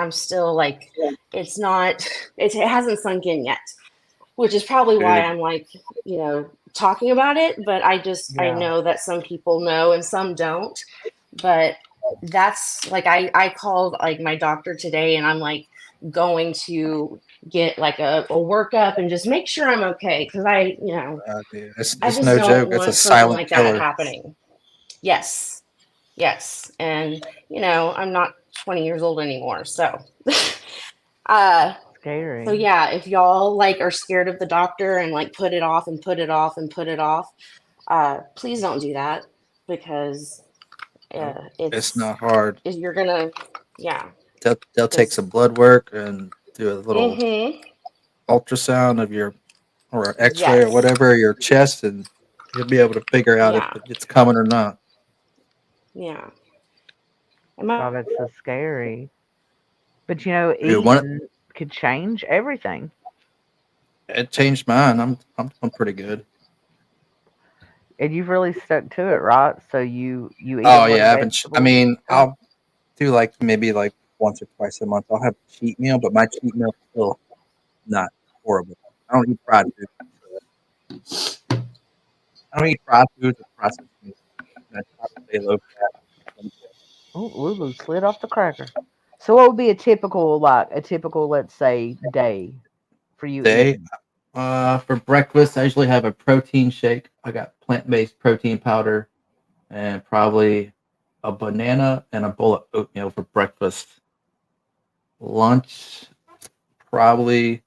I'm still like, it hasn't sunk in yet, which is probably why Dude, I'm like, talking about it. But I Yeah. know that some people know and some don't. But that's like, I called like my doctor today, and I'm like going to get like a workup and just make sure I'm okay. Cause dude, I it's just no don't joke. It's a want something silent like that killer. happening. Yes. Yes. And, I'm not 20 years old anymore. So, uh, so Scary. yeah, if y'all like are scared of the doctor and like put it off and put it off and put it off, please don't do that, because Nope. It's it's, not hard. you're gonna, yeah, They'll take because, some blood work and do a little mm-hmm, ultrasound of your or X-ray or yes, whatever your chest, and you'll be able to figure out if yeah, it's coming or not. yeah. And my God, that's so scary. But Dude, one eating could change everything. it changed mine. I'm pretty good. And you've really stuck to it, right? So you eat a Oh lot yeah, of I haven't. I vegetables and mean, stuff. I'll do like maybe like once or twice a month. I'll have a cheat meal, but my cheat meal is still not horrible. I don't eat fried food. I don't eat fried foods or processed meat. I try to stay low fat. Oh, Lulu slid off the cracker. So what would be a typical, let's say, day for you Day. eating? For breakfast, I usually have a protein shake. I got plant-based protein powder and probably a banana and a bowl of oatmeal for breakfast. Lunch, probably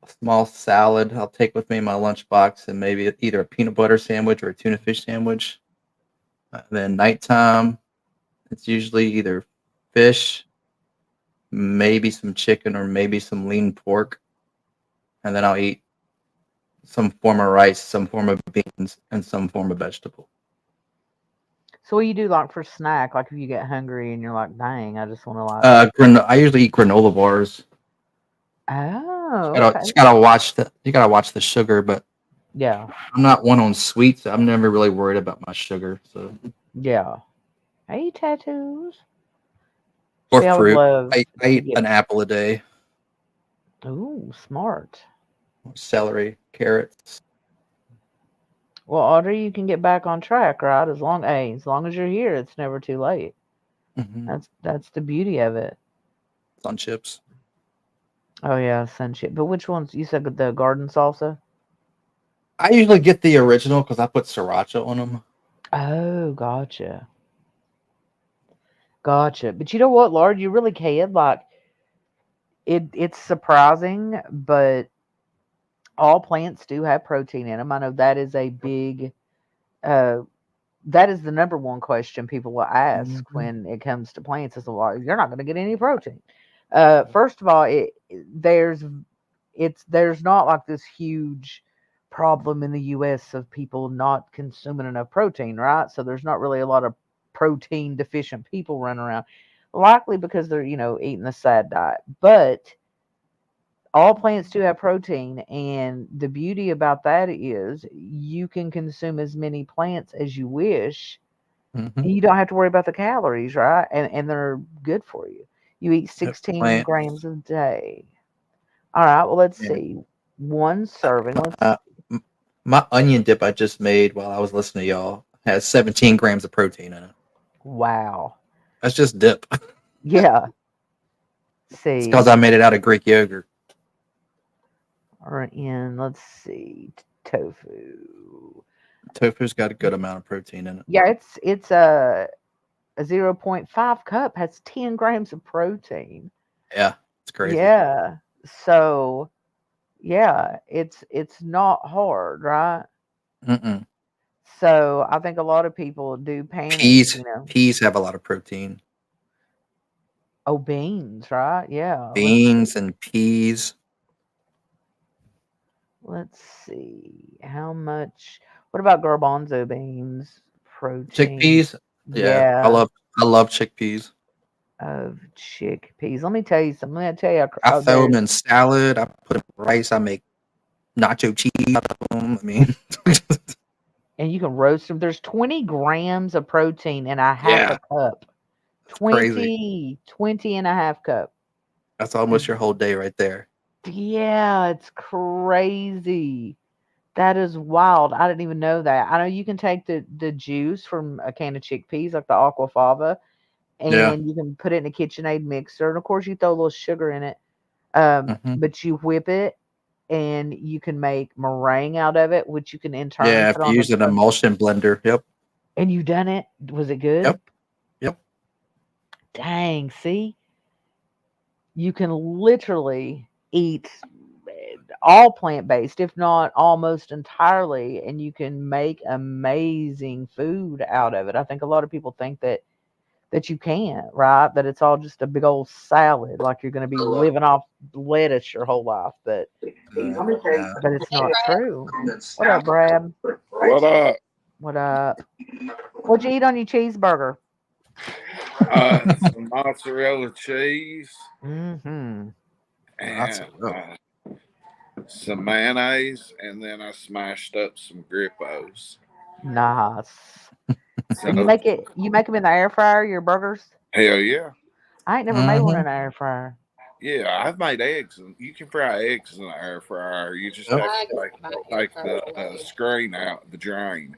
a small salad I'll take with me in my lunchbox, and maybe either a peanut butter sandwich or a tuna fish sandwich. Then nighttime, it's usually either fish, maybe some chicken, or maybe some lean pork. And then I'll eat some form of rice, some form of beans, and some form of vegetable. So what you do like for snack, like if you get hungry and you're like, dang, I just want to like, I usually eat granola bars. oh, Just okay, gotta watch the sugar, but yeah, I'm not one on sweets. I'm never really worried about my sugar. So yeah. Hey, tattoos. or See, I would fruit. love I to eat get. an apple a day, Ooh, smart. celery, carrots. Well, Audrey, you can get back on track, right? As long as you're here, it's never too late. Hmm. That's the beauty of it. On chips. Oh yeah, sunship. But which ones? You said the garden salsa. I usually get the original because I put sriracha on them. Oh, gotcha, gotcha. But you know what, Lord, you really can. Like it's surprising, but all plants do have protein in them. I know that is a big. Uh, that is the number one question people will ask Hmm. when it comes to plants. Is well, you're not going to get any protein. First of all, there's there's not like this huge problem in the US of people not consuming enough protein, right? So there's not really a lot of protein deficient people running around, likely because they're, eating the sad diet. But all plants do have protein, and the beauty about that is you can consume as many plants as you wish. Hmm. And you don't have to worry about the calories, right? And they're good for you. You eat Yep. 16 Plant. grams a day. All right, well, let's Yeah. see. One serving. Let's My, my onion dip I just made while I was listening to y'all has 17 grams of protein in it. Wow. That's just dip. Yeah. It's because See. I made it out of Greek yogurt. Or in, let's see, tofu. Tofu's got a good amount of protein in it. Yeah, it's a zero point 0.5 cup has 10 grams of protein. Yeah, it's crazy. Yeah. So, yeah, it's not hard, right? Mm-mm. So, I think a lot of people do panic, Peas have a lot of protein. Oh, beans, right? Yeah. Let's Beans see. and peas. Let's see. How much? What about garbanzo beans? Protein. Chickpeas. Yeah, Yeah, I love chickpeas. of chickpeas. Let me tell you something. Let me tell you. I Oh, throw them there's in salad. I put them in rice. I make nacho cheese out of them. I mean, and you can roast them. There's 20 grams of protein in a half yeah, a cup. Crazy. 20 and a half cup. That's almost your whole day right there. Yeah, it's crazy. That is wild. I didn't even know that. I know you can take the juice from a can of chickpeas, like the aquafaba, Yeah. and you can put it in a KitchenAid mixer. And of course, you throw a little sugar in it. Hmm. But you whip it, and you can make meringue out of it, which you can in turn Yeah, if put you on the use an toast. emulsion blender. Yep. And you done it? Was it good? Yep. Yep. Dang, see? You can literally eat all plant-based, if not almost entirely, and you can make amazing food out of it. I think a lot of people think that you can't, right? That it's all just a big old salad, like you're going to be living off lettuce your whole life, but Yeah. it's not true. What up, Brad? What up? What up? What'd you eat on your cheeseburger? Some mozzarella cheese Mm-hmm. That's and rough. some mayonnaise, and then I smashed up some grippos. Nice. And you So, make it? You make them in the air fryer? Your burgers? hell yeah. I ain't never made one Mhm. in an air fryer. Yeah, I've made eggs, and you can fry eggs in the air fryer. You just Yep. have to take the screen out, the drain.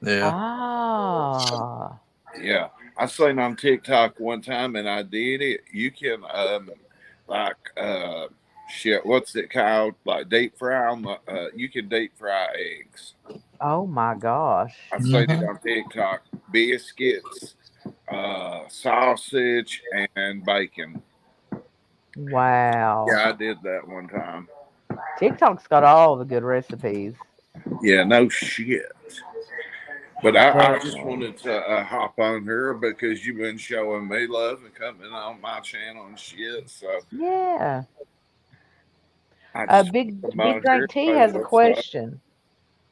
Yeah. Ah. Yeah, I seen on TikTok one time, and I did it. You can like shit. What's it called? Like deep fry on the. You can deep fry eggs. Oh my gosh. I seen it Mhm. on TikTok. Biscuits, sausage, and bacon. Wow. Yeah, I did that one time. TikTok's got all the good recipes. Yeah, no shit. But I just Definitely. wanted to hop on here because you've been showing me love and coming on my channel and shit. So Yeah. I just Big come Big on here Drink and Tea say has a what's up. question.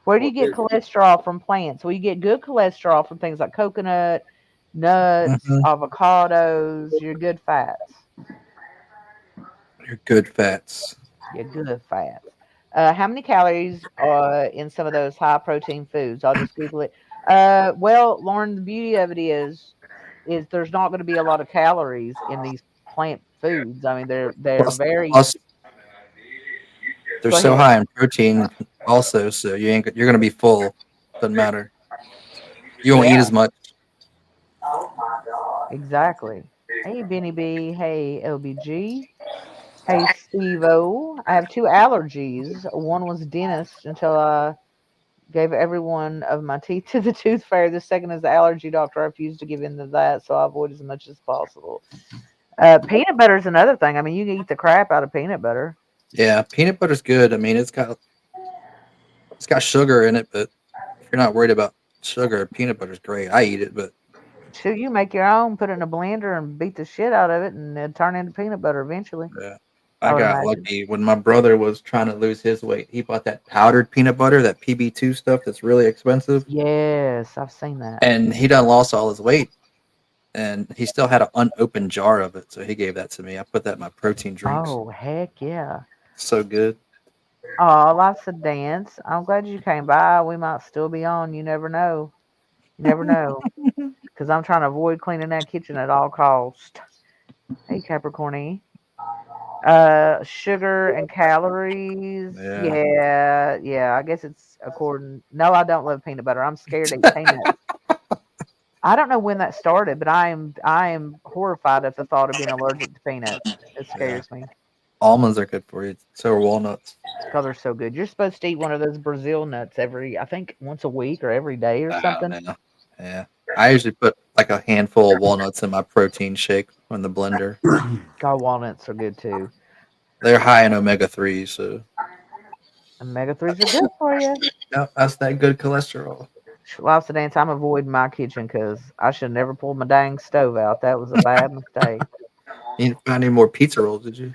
Where do you get What- cholesterol from plants? Well, you get good cholesterol from things like coconut, nuts, Mhm. avocados, your good fats. Your good fats. Your good fats. How many calories are in some of those high protein foods? I'll just Google it. Well, Lauren, the beauty of it is there's not going to be a lot of calories in these plant foods. I mean, they're Plus, very. plus they're Go so ahead. high in protein, also. So you're gonna be full. Doesn't matter. You won't eat Yeah, as much. exactly. Hey, Benny B. Hey, LBG. Hey, Steve-O. I have two allergies. One was dentist until I gave every one of my teeth to the tooth fairy. The second is the allergy doctor. I refuse to give in to that, so I avoid as much as possible. Peanut butter is another thing. I mean, you can eat the crap out of peanut butter. Yeah, peanut butter's good. I mean, it's got sugar in it, but if you're not worried about sugar, peanut butter's great. I eat it, but Shoot, you make your own, put it in a blender, and beat the shit out of it, and it'll turn into peanut butter eventually. yeah. I I would got imagine. lucky when my brother was trying to lose his weight. He bought that powdered peanut butter, that PB2 stuff that's really expensive, Yes, I've seen that. and he done lost all his weight. And he still had an unopened jar of it, so he gave that to me. I put that in my protein drinks. Oh, heck yeah. So good. Oh, lots of dance. I'm glad you came by. We might still be on. You never know. You never know. Because I'm trying to avoid cleaning that kitchen at all costs. Hey, Capricorny. Sugar and calories. Yeah. Yeah. I guess it's according. No, I don't love peanut butter. I'm scared to eat peanuts. I don't know when that started, but I am horrified at the thought of being allergic to peanuts. It Yeah. scares me Almonds are good for you. So are walnuts. because they're so good. You're supposed to eat one of those Brazil nuts I think once a week or every day or something. Yeah. Yeah. I usually put like a handful of walnuts in my protein shake in the blender. God, walnuts are good too. They're high in omega-3, so Omega-3s are good for you. yeah, that's that good cholesterol. Lots of dance. I'm avoiding my kitchen because I should never pull my dang stove out. That was a bad mistake. You didn't find any more pizza rolls, did you?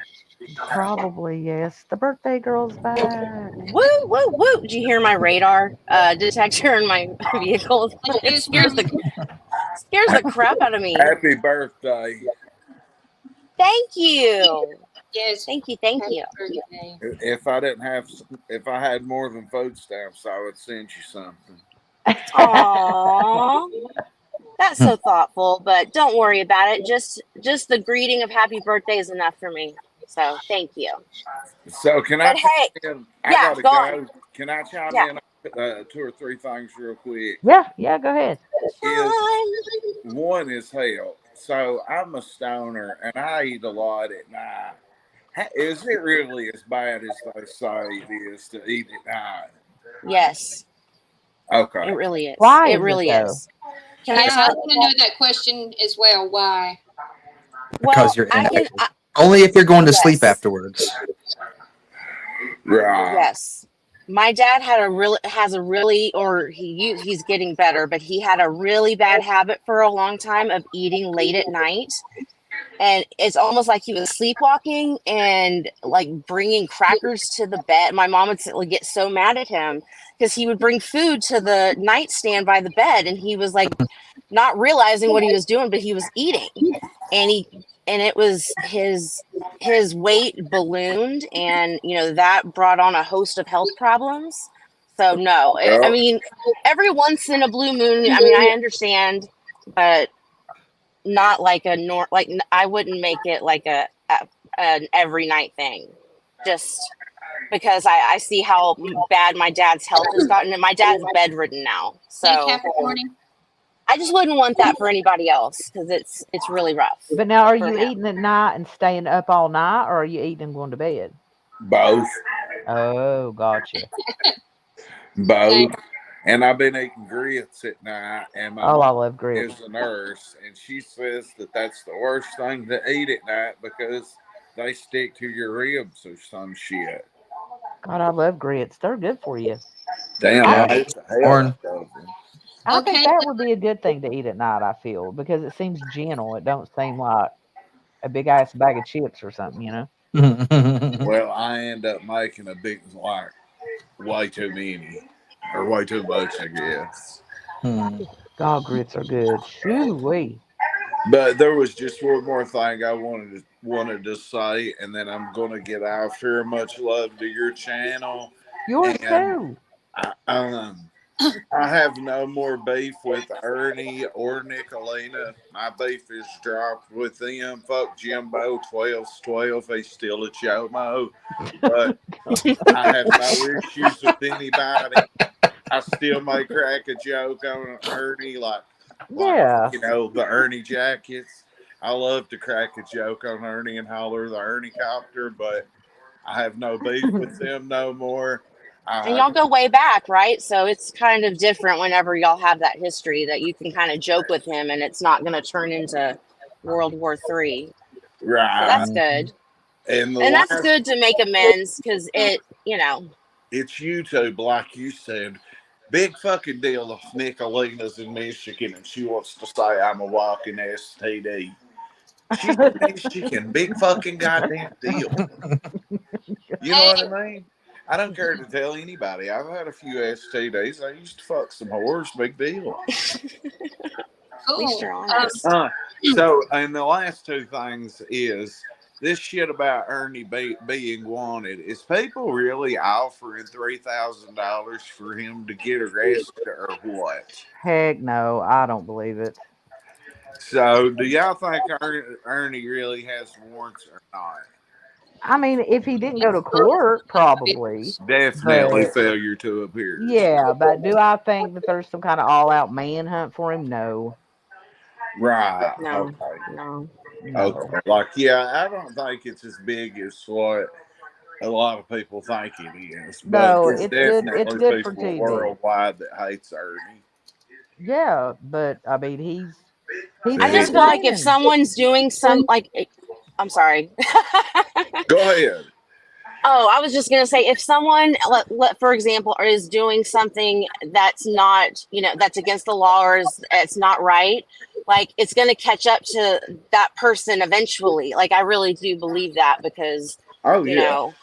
Probably yes. The birthday girl's back. Woo, woo, woo. Did you hear my radar detector in my vehicle? It scares the crap out of me. Happy birthday! Thank you. Yes. Thank you. Thank you. Birthday. If I had more than food stamps, I would send you something. Aww. That's so thoughtful, but don't worry about it. Just the greeting of happy birthday is enough for me. So thank you. So can I But hey, chime in? I yeah, gotta go on. go. Can I chime Yeah. in on 2 or 3 things real quick? Yeah, go ahead. Is one is health. So I'm a stoner and I eat a lot at night. Is it really as bad as they say it is to eat at night? Yes, Okay. it really is. Why It is it really though? is. Can I Yeah, I tell? want to know that question as well. Why? Because Well, you're I can. inactive. Only if you're going to sleep Yes. afterwards. Right. Yes. My dad has a really, or he's getting better, but he had a really bad habit for a long time of eating late at night. And it's almost like he was sleepwalking and like bringing crackers to the bed. My mom would get so mad at him because he would bring food to the nightstand by the bed, and he was like not realizing what he was doing, but he was eating, and it was his weight ballooned, and that brought on a host of health problems. So no, I Well, mean, every once in a blue moon, I mean, I understand, but not like I wouldn't make it like an every night thing, just because I see how bad my dad's health has gotten, and my dad's bedridden now, Hey, so Capricorn. I just wouldn't want that for anybody else because it's really rough. But now, are for you him. eating at night and staying up all night, or are you eating and going to bed? both. Oh, gotcha. Both. And I've been eating grits at night, and my Oh, I mom love grits. is a nurse, and she says that that's the worst thing to eat at night because they stick to your ribs or some shit. God, I love grits. They're good for you. Damn, I I think, hate the hell Corn. out of them. I think Okay. that would be a good thing to eat at night. I feel because it seems gentle. It don't seem like a big ass bag of chips or something. You know. Well, I end up making a big, like, way too many, or way too much, I guess. God, grits are good. Shoo wee. But there was just one more thing I wanted to say, and then I'm gonna get out here. Much love to your channel, Yours and too. I have no more beef with Ernie or Nicolina. My beef is dropped with them. Fuck Jimbo, 12's 12. He's still a chomo. But I have no issues with anybody. I still may crack a joke on Ernie, like Yeah. the Ernie jackets. I love to crack a joke on Ernie and holler the Ernie copter, but I have no beef with them no more. And y'all go way back, right? So it's kind of different whenever y'all have that history that you can kind of joke with him and it's not going to turn into World War III. So Right. that's good. And that's good to make amends because it's YouTube, like you said. Big fucking deal if Nicolina's in Michigan and she wants to say I'm a walking STD. She's in Michigan. Big fucking goddamn deal. You know what I mean? I don't care to tell anybody. I've had a few STDs. I used to fuck some whores. Big deal. At least you're honest. So, and the last two things is this shit about Ernie being wanted. Is people really offering $3,000 for him to get arrested or what? Heck no, I don't believe it. So, do y'all think Ernie really has warrants or not? I mean, if he didn't go to court, probably. Definitely But- failure to appear. Yeah, but do I think that there's some kind of all-out manhunt for him? No. Right. No. Okay. No. Okay. Like, yeah, I don't think it's as big as what a lot of people think it is. But No, there's it's good- definitely it's good for people TV. worldwide that hates Ernie. Yeah, but I mean, he's I just feel like if someone's doing I'm sorry. Go ahead. Oh, I was just going to say, if someone, for example, is doing something that's not, that's against the law or it's not right, like it's going to catch up to that person eventually. Like, I really do believe that because, you know,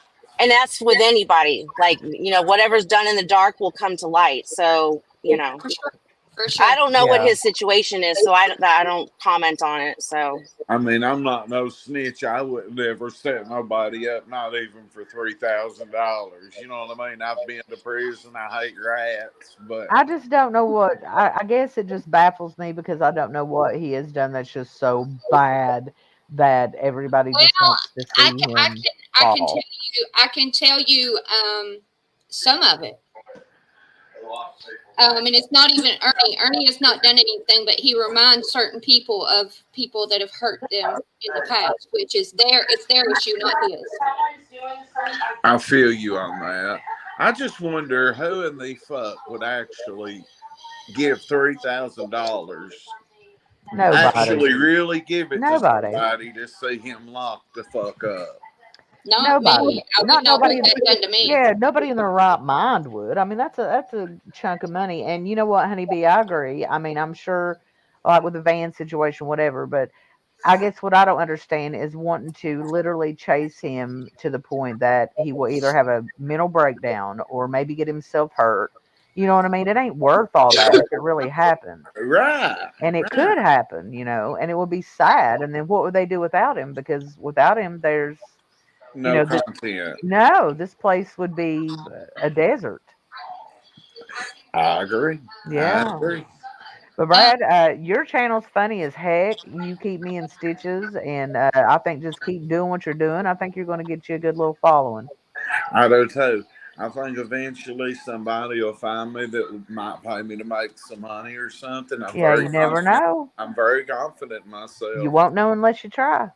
and that's with anybody, like, whatever's done in the dark will come to light. So, For For sure. I don't know what Yeah. his situation is, so I don't comment on it. So I mean, I'm not no snitch. I would never set nobody up, not even for $3,000. You know what I mean? I've been to prison. I hate rats, but I just don't know what. I guess it just baffles me because I don't know what he has done that's just so bad that everybody just Well, wants to I see can, him I fall. can tell you some of it. And it's not even Ernie. Ernie has not done anything, but he reminds certain people of people that have hurt them in the past, which is it's their issue, not his. I feel you on that. I just wonder who in the fuck would actually give $3,000. Nobody. Actually, really give it Nobody. to somebody to see him locked the fuck up. Not Nobody. me. I would Not not nobody. want that done to me. Yeah, nobody in their right mind would. I mean, that's a chunk of money. And you know what, Honeybee, I agree. I mean, I'm sure, like with the van situation, whatever. But I guess what I don't understand is wanting to literally chase him to the point that he will either have a mental breakdown or maybe get himself hurt. You know what I mean? It ain't worth all that if it really happened. Right. And it could happen, and it would be sad. And then what would they do without him? Because without him, there's, No content. no, this place would be a desert. I agree. Yeah. I agree. But Brad, your channel's funny as heck. You keep me in stitches, and I think just keep doing what you're doing. I think you're going to get you a good little following. I do too. I think eventually somebody will find me that might pay me to make some money or something. Yeah, you never know. I'm very confident in myself. You won't know unless you try.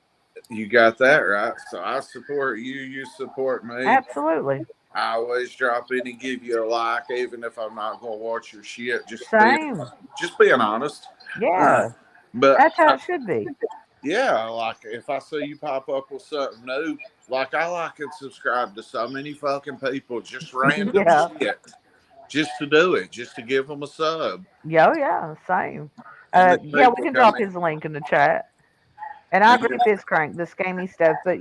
You got that right. So I support you. You support me. Absolutely. I always drop in and give you a like, even if I'm not going to watch your shit. Just being honest. Yeah. But that's how it should be. Yeah, like if I see you pop up with something new, like I like and subscribe to so many fucking people, just random shit, just to do it, just to give them a sub. Yeah, same. Yeah, we can drop his link in the chat. And I agree with this crank, the scammy stuff. But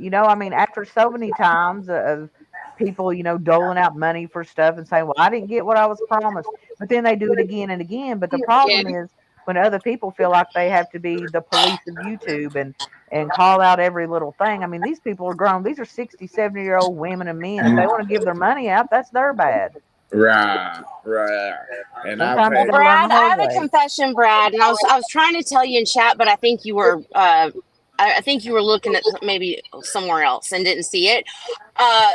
after so many times of people, doling out money for stuff and saying, "Well, I didn't get what I was promised," but then they do it again and again. But the problem is when other people feel like they have to be the police of YouTube and call out every little thing. I mean, these people are grown. These are 60, 70-year-old women and men. If they want to give their money out, that's their bad. Right. And Brad, I have a confession, Brad, and I was trying to tell you in chat, but I think you were I think you were looking at maybe somewhere else and didn't see it.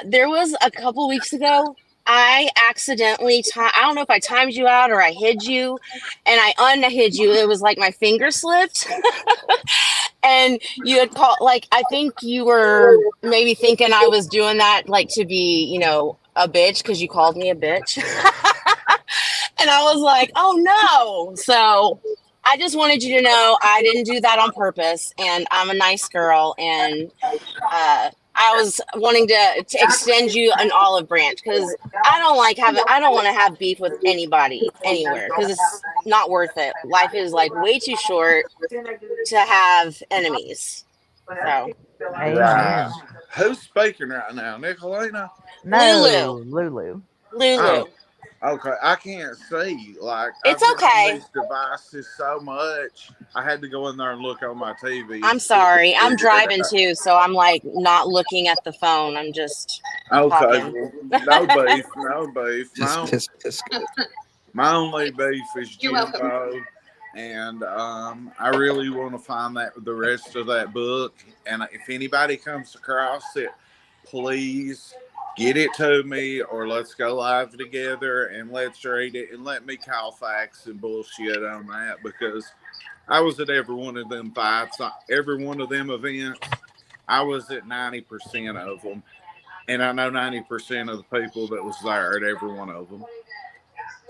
There was a couple weeks ago, I accidentally, I don't know if I timed you out or I hid you, and I unhid you. It was like my finger slipped. And you had called, I think you were maybe thinking I was doing that, to be, a bitch, because you called me a bitch. And I was like, oh no. So I just wanted you to know I didn't do that on purpose, and I'm a nice girl, and I was wanting to extend you an olive branch because I don't want to have beef with anybody anywhere because it's not worth it. Life is way too short to have enemies. So, Amen. Who's speaking right now, Nicolina? No, Lulu. Oh, okay, I can't see. It's I've okay. These devices so much. I had to go in there and look on my TV. I'm sorry. I'm driving too, so I'm not looking at the phone. I'm just talking. No beef. No beef. My only beef is Jimbo, and I really want to find the rest of that book. And if anybody comes across it, please get it to me, or let's go live together and let's read it and let me call facts and bullshit on that, because I was at every one of them fights, every one of them events. I was at 90% of them, and I know 90% of the people that was there at every one of them.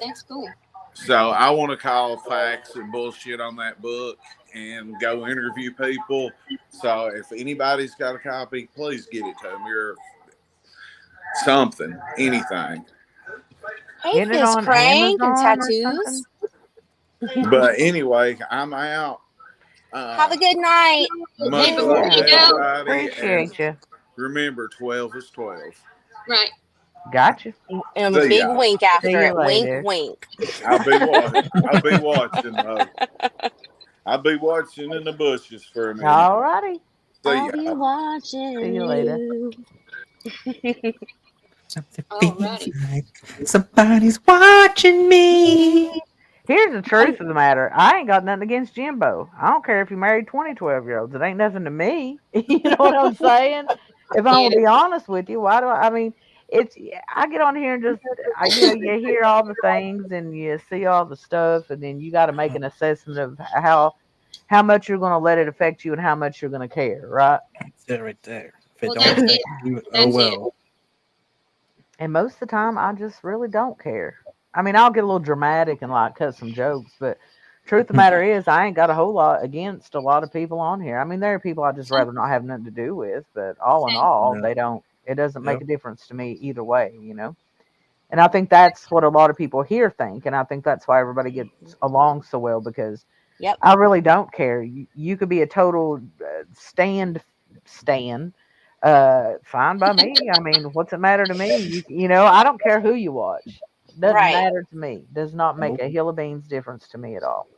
That's cool. So I want to call facts and bullshit on that book and go interview people. So if anybody's got a copy, please get it to me, or something, anything. Hey, this crank and tattoos. But anyway, I'm out. Have a good night. Much love, everybody. Appreciate you. Remember, 12 is 12. Right. Gotcha. And a See big ya. wink See after you it. later. Wink, wink. I'll be watching. I'll be watching. I'll be watching in the bushes for a minute. All righty. See I'll be ya. watching See you later. Something Alrighty. feels like somebody's watching me. Here's the truth of the matter. I ain't got nothing against Jimbo. I don't care if you married 20 12-year-olds. It ain't nothing to me. You know what I'm saying? If I'm going to be honest with you, why do I mean, I get on here and just, you hear all the things and you see all the stuff, and then you got to make an assessment of how much you're going to let it affect you and how much you're going to care, right? That's it right there. If it Well, don't that's affect it. you, oh That's it. well. And most of the time, I just really don't care. I mean, I'll get a little dramatic and like cut some jokes, but truth of the matter is, I ain't got a whole lot against a lot of people on here. I mean, there are people I just rather not have nothing to do with, but all in Same. all, Yeah. it doesn't make Yep. a difference to me either way, you know? And I think that's what a lot of people here think. And I think that's why everybody gets along so well, because Yep. I really don't care. You could be a total stan. Fine by me. I mean, what's it matter to me? I don't care who you watch. Doesn't Right. matter to me. Does not make Nope. a hill of beans difference to me at all.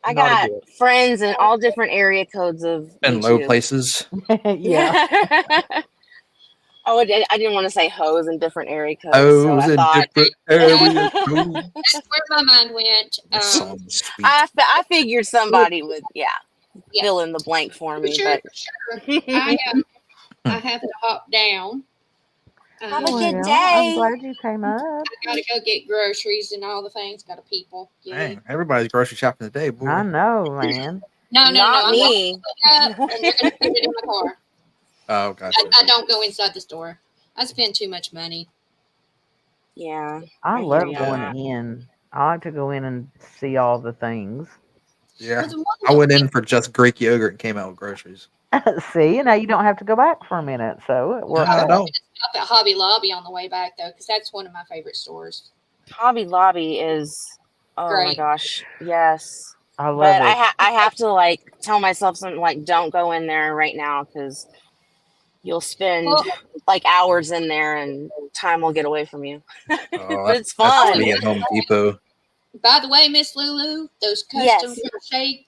I Not a got bit. friends in all different area codes of In low YouTube. places. Yeah. Oh, I didn't want to say hoes in different area codes, so Oh, I in thought. different areas. Ooh, That's where my mind went. that song is sweet. I figured somebody would, Yeah. fill in the blank for me, Sure, but sure. I have to hop down. Have a good Well, I'm day. glad you came up. I gotta go get groceries and all the things. Got to people. Yeah. Dang, everybody's grocery shopping today, boy. I know, man. No. Not I'm me. gonna pick it up and they're gonna put it in my car. Oh, gotcha. I don't go inside the store. I spend too much money. Yeah. I I hear love you on going that. in. I like to go in and see all the things. Yeah. Well, the one I went that- in for just Greek yogurt and came out with groceries. See, now you don't have to go back for a minute, so it worked I out. don't. Stop at Hobby Lobby on the way back though, because that's one of my favorite stores. Hobby Lobby is, oh my Great. gosh, yes. I love But it. I have to like tell myself something like, don't go in there right now because you'll spend Well, like hours in there and time will get away from you. Oh, But it's that's fun. me at Home Depot. by the way, Miss Lulu, those custom crochet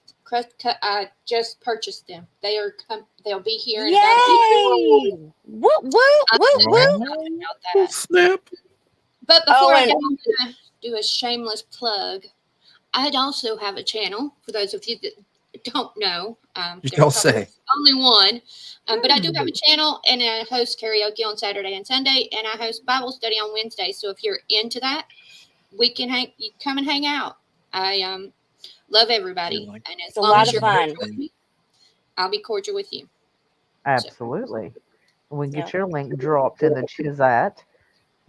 I just purchased them. They'll be here in about a week. Yay! Woo woo woo woo! About that. Snap. But before I and- go, I'm gonna do a shameless plug. I'd also have a channel for those of you that don't know. You there's don't probably say. only one, but I do have a channel and I host karaoke on Saturday and Sunday, and I host Bible study on Wednesday. So if you're into that, we can you come and hang out. I love everybody, Like- and as It's a long lot as of you're fun. cordial with me, I'll be cordial with you. Absolutely. We can get Yep. your link dropped in the chat.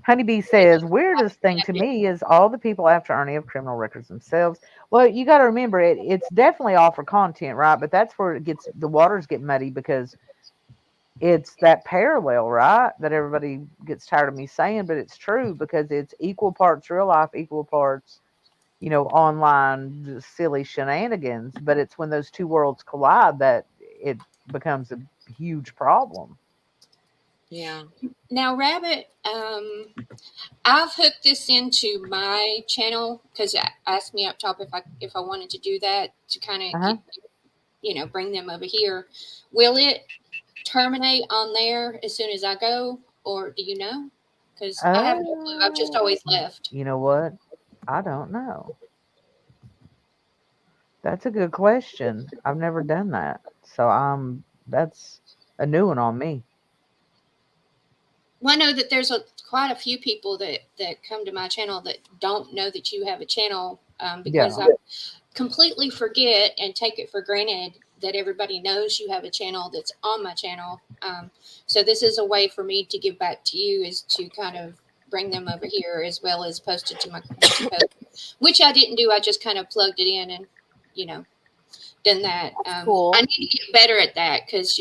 Honeybee says, weirdest thing to me is all the people after Ernie have criminal records themselves. Well, you got to remember it's definitely all for content, right? But that's where the waters get muddy, because it's that parallel, right? That everybody gets tired of me saying, but it's true, because it's equal parts real life, equal parts, online just silly shenanigans. But it's when those two worlds collide that it becomes a huge problem. Yeah. Now, Rabbit, I've hooked this into my channel because it asked me up top if I wanted to do that to kind of bring them over here. Will it terminate on there as soon as I go, or do you know? Because I have no clue. I've just always left. You know what? I don't know. That's a good question. I've never done that. So that's a new one on me. Well, I know that there's quite a few people that come to my channel that don't know that you have a channel because I completely forget and take it for granted that everybody knows you have a channel that's on my channel. So this is a way for me to give back to you, is to kind of bring them over here as well as post it to my community post, which I didn't do. I just kind of plugged it in and, done that. Cool. I need to get better at that because,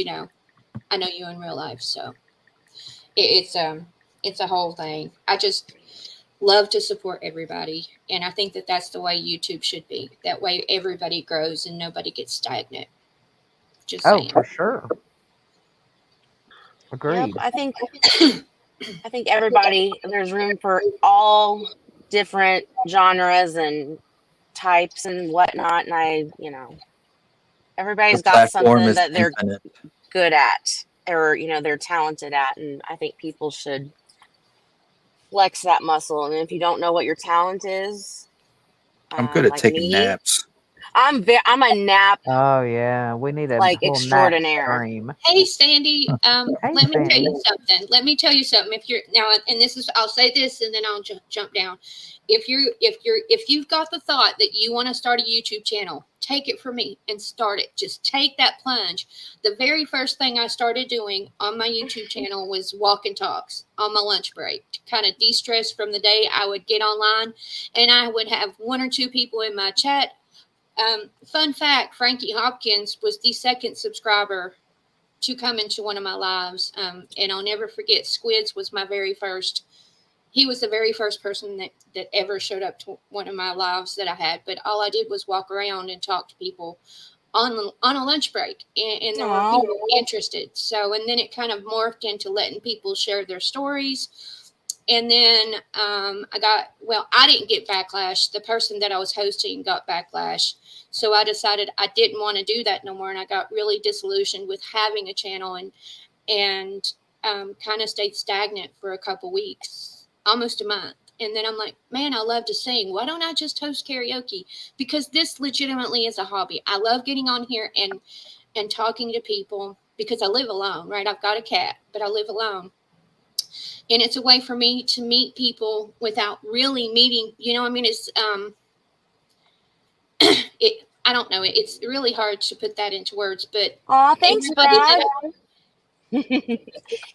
I know you in real life. So it's a whole thing. I just love to support everybody. And I think that that's the way YouTube should be. That way everybody grows and nobody gets stagnant. Just saying. For sure. Agreed. Yep, I think I think everybody, there's room for all different genres and types and whatnot. And everybody's The got platform something is that they're infinite. good at, or they're talented at. And I think people should flex that muscle. And if you don't know what your talent is, I'm good at like taking me, naps. I'm a nap Oh yeah, we need a like whole nap extraordinaire. stream. Hey, Sandy. Hey, Let me tell Sandy. you something. Let me tell you something. If you're now, and this is, I'll say this, and then I'll jump down. If you've got the thought that you want to start a YouTube channel, take it from me and start it. Just take that plunge. The very first thing I started doing on my YouTube channel was walk and talks on my lunch break to kind of de-stress from the day. I would get online, and I would have 1 or 2 people in my chat. Fun fact, Frankie Hopkins was the second subscriber to come into one of my lives. And I'll never forget, Squids was my very first. He was the very first person that ever showed up to one of my lives that I had. But all I did was walk around and talk to people on a lunch break. And there were people interested. So, and then it kind of morphed into letting people share their stories. And then I didn't get backlash. The person that I was hosting got backlash. So I decided I didn't want to do that no more. And I got really disillusioned with having a channel and kind of stayed stagnant for a couple weeks, almost a month. And then I'm like, man, I love to sing. Why don't I just host karaoke? Because this legitimately is a hobby. I love getting on here and talking to people because I live alone, right? I've got a cat, but I live alone. And it's a way for me to meet people without really meeting, it's, I don't know. It's really hard to put that into words, but Thanks, everybody Brad.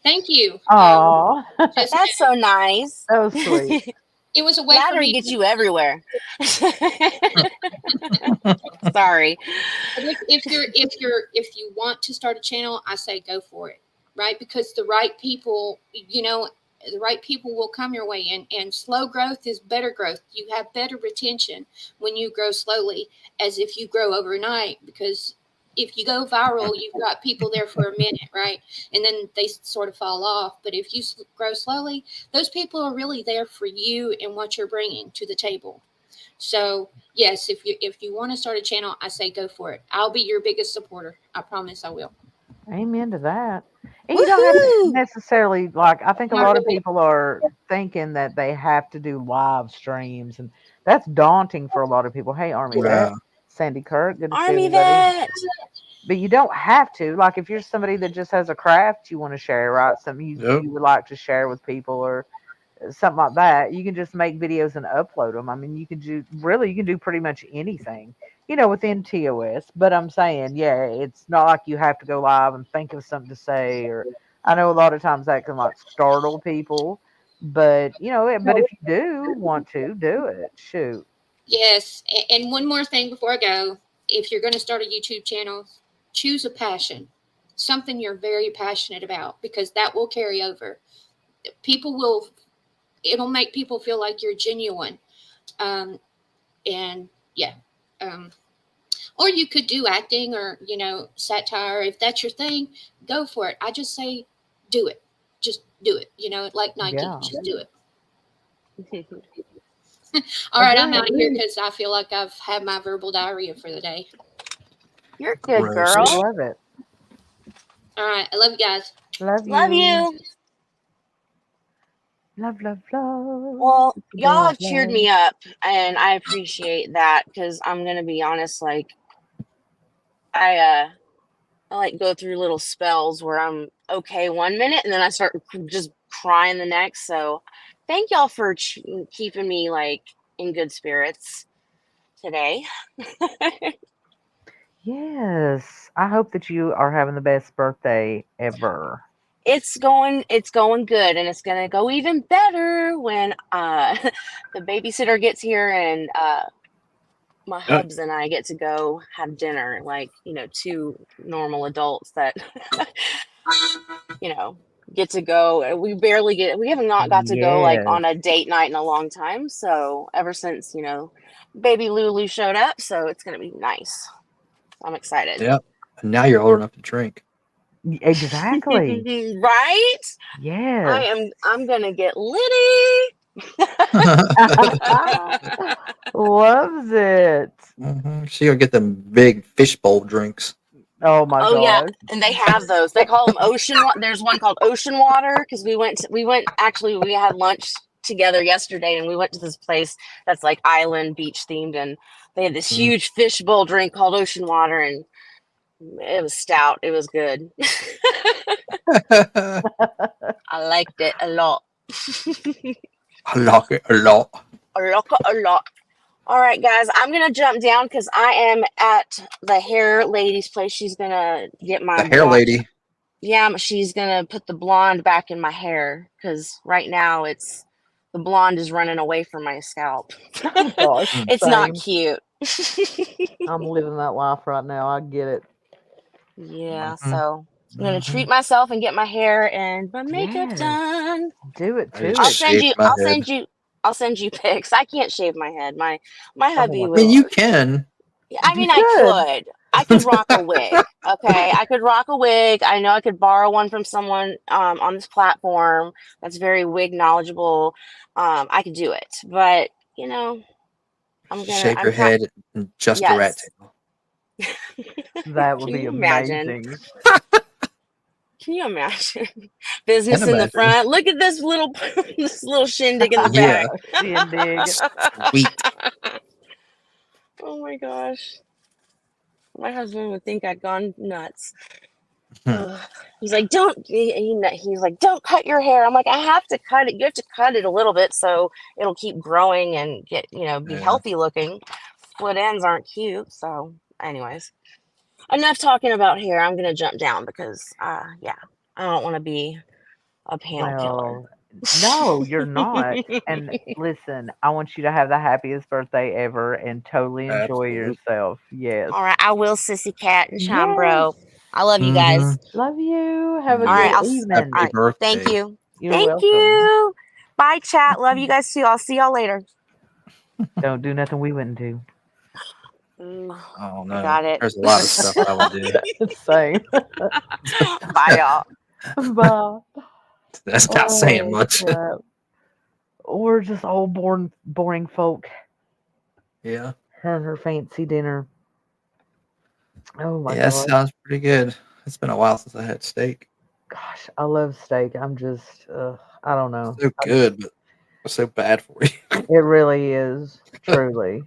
thank you. Oh, That's so nice. so sweet. It was a way for Battery me gets you everywhere. Sorry. If you want to start a channel, I say go for it, right? Because the right people, the right people will come your way, and slow growth is better growth. You have better retention when you grow slowly as if you grow overnight, because if you go viral, you've got people there for a minute, right? And then they sort of fall off. But if you grow slowly, those people are really there for you and what you're bringing to the table. So yes, if you want to start a channel, I say go for it. I'll be your biggest supporter. I promise I will. Amen to that. And you don't have to necessarily I think a lot of people are thinking that they have to do live streams, and that's daunting for a lot of people. Hey, Army Vet, Yeah. Sandy Kirk, good to see Army everybody. Vet. But you don't have to. Like if you're somebody that just has a craft you want to share, right? Something you would like to share with people or something like that, you can just make videos and upload them. I mean, you can do pretty much anything, within TOS. But I'm saying, yeah, it's not like you have to go live and think of something to say. Or I know a lot of times that can startle people, but but if you do want to do it, shoot. Yes, and one more thing before I go: if you're going to start a YouTube channel, choose a passion, something you're very passionate about, because that will carry over. It'll make people feel like you're genuine. And yeah. Or you could do acting or, satire. If that's your thing, go for it. I just say, do it. Just do it. Like Nike, just do it. All right, I'm out of here because I feel like I've had my verbal diarrhea for the day. You're good, Gross. girl. I love it. All right, I love you guys. Love you. Love you. Love, love, love. Well, y'all have cheered me up, and I appreciate that, because I'm gonna be honest, I go through little spells where I'm okay one minute and then I start just crying the next. So thank y'all for keeping me in good spirits today. Yes, I hope that you are having the best birthday ever. It's going good, and it's gonna go even better when the babysitter gets here and my hubs and I get to go have dinner, 2 normal adults that get to go. We have not got to go on a date night in a long time, so ever since baby Lulu showed up, so it's gonna be nice. I'm excited. Yeah. And now you're old enough to drink. Exactly. Right? Yes. I'm gonna get litty. Loves it. She'll get them big fishbowl drinks. Oh my Oh yeah, gosh. and they have those. They call them ocean. There's one called ocean water because actually we had lunch together yesterday, and we went to this place that's like island beach themed, and they had this Mm. huge fishbowl drink called ocean water, and it was stout. It was good. I liked it a lot. I like it a lot. A lot. All right, guys, I'm gonna jump down because I am at the hair lady's place. She's gonna get my The hair blonde. lady. Yeah, she's gonna put the blonde back in my hair because right now the blonde is running away from my scalp. Oh gosh. It's not Same. cute. I'm living that life right now. I get it. Yeah, Mhm. so I'm gonna Mhm. treat myself and get my hair and my makeup Yes. done. Do it I to just it. shaved my head. I'll send you pics. I can't shave my head. My Oh hubby my I mean, would. you gosh. can. I You mean, I could. could rock a wig. Okay, I could rock a wig. I know I could borrow one from someone on this platform that's very wig knowledgeable. I could do it, but you know, Shave I'm your trying. head and just a rat Yes. tail. That would Can be you imagine? amazing. Can you imagine? Can Business in the imagine. front. Look at this little this little shindig in the Yeah. back. Shindig. Sweet. Oh my gosh. My husband would think I'd gone nuts. Hmm. He's like, he's like, don't cut your hair. I'm like, I have to cut it. You have to cut it a little bit so it'll keep growing and get, be Yeah. healthy looking. Split ends aren't cute. So, anyways, enough talking about hair. I'm gonna jump down because, yeah, I don't want to be a panel killer. Well, no, you're not. And listen, I want you to have the happiest birthday ever and totally enjoy Absolutely. yourself. Yes. All right, I will, Sissy Cat and Chum Yes. Bro. I love you Mhm. guys. Love you. Have a All right, good Yes. evening. all Happy right. Thank birthday. you. You're Thank welcome. you. Bye, chat. Love you guys too. I'll see y'all later. Don't do nothing we wouldn't do. Oh no. Got it. There's a lot of stuff I would do. Same. Bye, y'all. Bye. That's not saying Oh, much. crap. We're just old boring folk. Yeah. Her and her fancy dinner. Oh my Yeah, that gosh. sounds pretty good. It's been a while since I had steak. Gosh, I love steak. I'm just, I don't know. So good, but it's so bad for you. It really is, truly.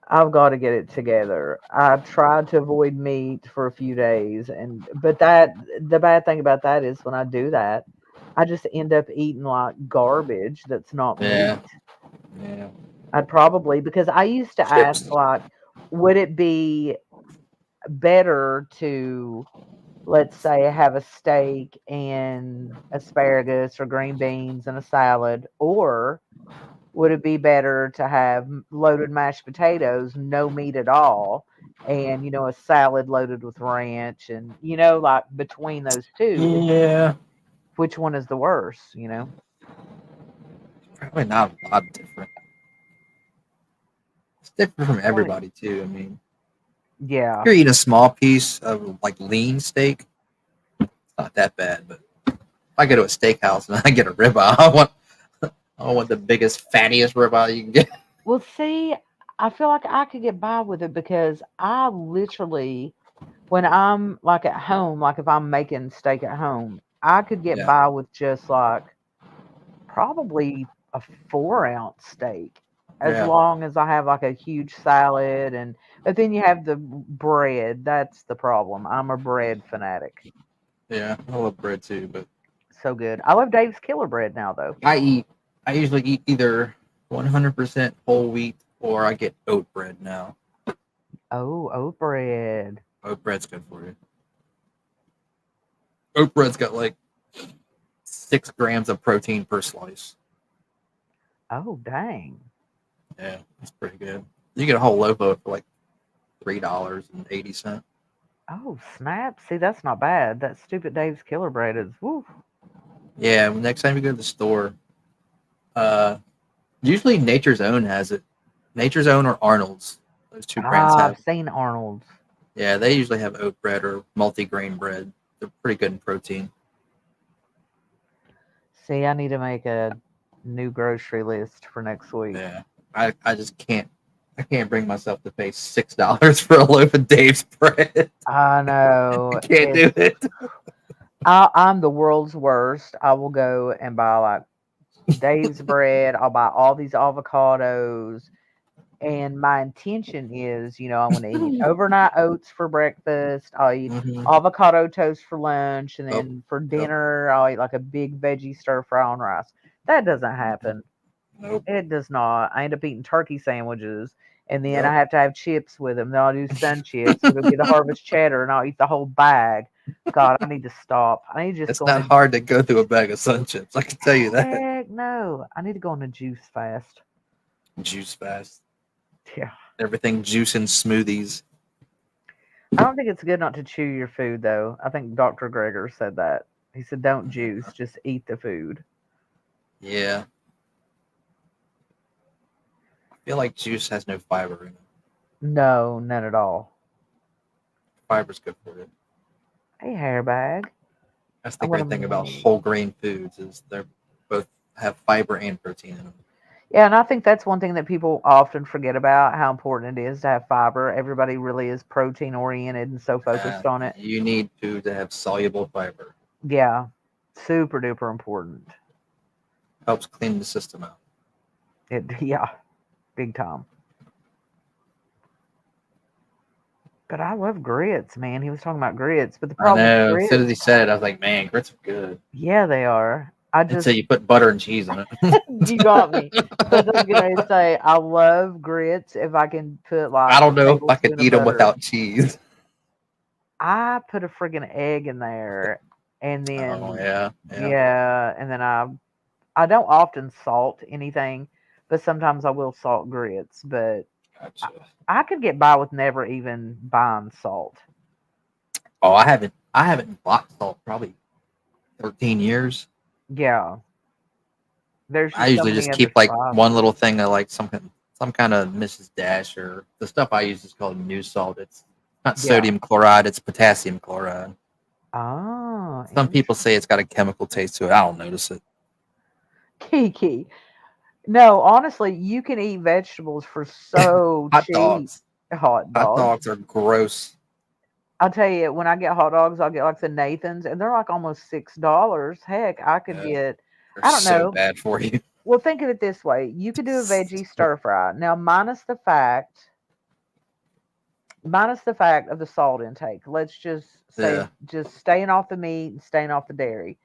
I've got to get it together. I tried to avoid meat for a few days, but the bad thing about that is when I do that, I just end up eating like garbage that's not Yeah. meat. Yeah. I'd probably, because I used to ask, Chips. like, would it be better to, let's say, have a steak and asparagus or green beans and a salad, or would it be better to have loaded mashed potatoes, no meat at all, and a salad loaded with ranch, and like between those two, Yeah. which one is the worst? Probably not a lot different. It's different from everybody too. I mean, Yeah. if you're eating a small piece of like lean steak, it's not that bad. But if I go to a steakhouse and I get a ribeye, I want the biggest, fattiest ribeye you can get. Well, see, I feel like I could get by with it because I literally, when I'm like at home, like if I'm making steak at home, I could get Yeah. by with just like probably a 4-ounce steak, as Yeah. long as I have like a huge salad. But then you have the bread. That's the problem. I'm a bread fanatic. Yeah, I love bread too, but So good. I love Dave's Killer Bread now, though. I usually eat either 100% whole wheat or I get oat bread now. Oh, oat bread. Oat bread's good for you. Oat bread's got like 6 grams of protein per slice. Oh, dang. Yeah, it's pretty good. You get a whole loaf of it for like $3.80. Oh, snap. See, that's not bad. That stupid Dave's Killer Bread is, woo. Yeah, next time you go to the store, usually Nature's Own has it. Nature's Own or Arnold's. Those two brands have I've seen Arnold's. Yeah, they usually have oat bread or multi-grain bread they're pretty good in protein. See, I need to make a new grocery list for next week. Yeah, I just can't. I can't bring myself to pay $6 for a loaf of Dave's bread. I know. I can't do it. I'm the world's worst. I will go and buy like Dave's bread. I'll buy all these avocados. And my intention is, I'm going to eat overnight oats for breakfast. I'll eat Mhm. avocado toast for lunch. And Yep. then for dinner, I'll eat like a big veggie stir fry on rice. That doesn't happen. Nope. It does not. I end up eating turkey sandwiches. And then Yep. I have to have chips with them. Then I'll do sun chips. It'll be the harvest cheddar, and I'll eat the whole bag. God, I need to stop. I need to just It's go not on hard to go through a bag of Sun Chips. I can tell you that. Heck no. I need to go on a juice fast. Juice fast. Yeah. Everything juice and smoothies. I don't think it's good not to chew your food, though. I think Dr. Greger said that. He said, don't juice, just eat the food. Yeah. I feel like juice has no fiber in it. No, none at all. Fiber's good for it. Hey, hairbag. That's the I great wanna thing about make- whole grain foods is they're both have fiber and protein in them. Yeah, and I think that's one thing that people often forget about, how important it is to have fiber. Everybody really is protein oriented and so focused on it. You need food to have soluble fiber. Yeah, super duper important. Helps clean the system out. Yeah, big time. But I love grits, man. He was talking about grits, but the I problem know. with As soon grits, as he said it, I was like, man, grits are good. yeah, they are. I just Until you put butter and cheese on it. you got me. But I was gonna say I love grits if I can put like I don't know if I tablespoon could of eat them butter. without cheese. I put a friggin' egg in there, and then Oh, yeah. yeah, and then I don't often salt anything, but sometimes I will salt grits. But Gotcha. I could get by with never even buying salt. Oh, I haven't bought salt probably 13 years. Yeah. There's I so usually many just other keep like spices. one little thing of like some kind of Mrs. Dash, or the stuff I use is called new salt. It's not Yeah. sodium chloride, it's potassium chloride. Oh, Some people say it's got a chemical taste to it. I don't notice it. Kiki. No, honestly, you can eat vegetables for so Hot cheap. dogs. Hot Hot dogs. dogs are gross. I'll tell you, when I get hot dogs, I'll get like the Nathan's, and they're like almost $6. Heck, I could Yeah. get. They're I don't so know. bad for you. Well, think of it this way: you could do a veggie stir fry. Now, minus the fact of the salt intake. Let's just say, Yeah. just staying off the meat and staying off the dairy.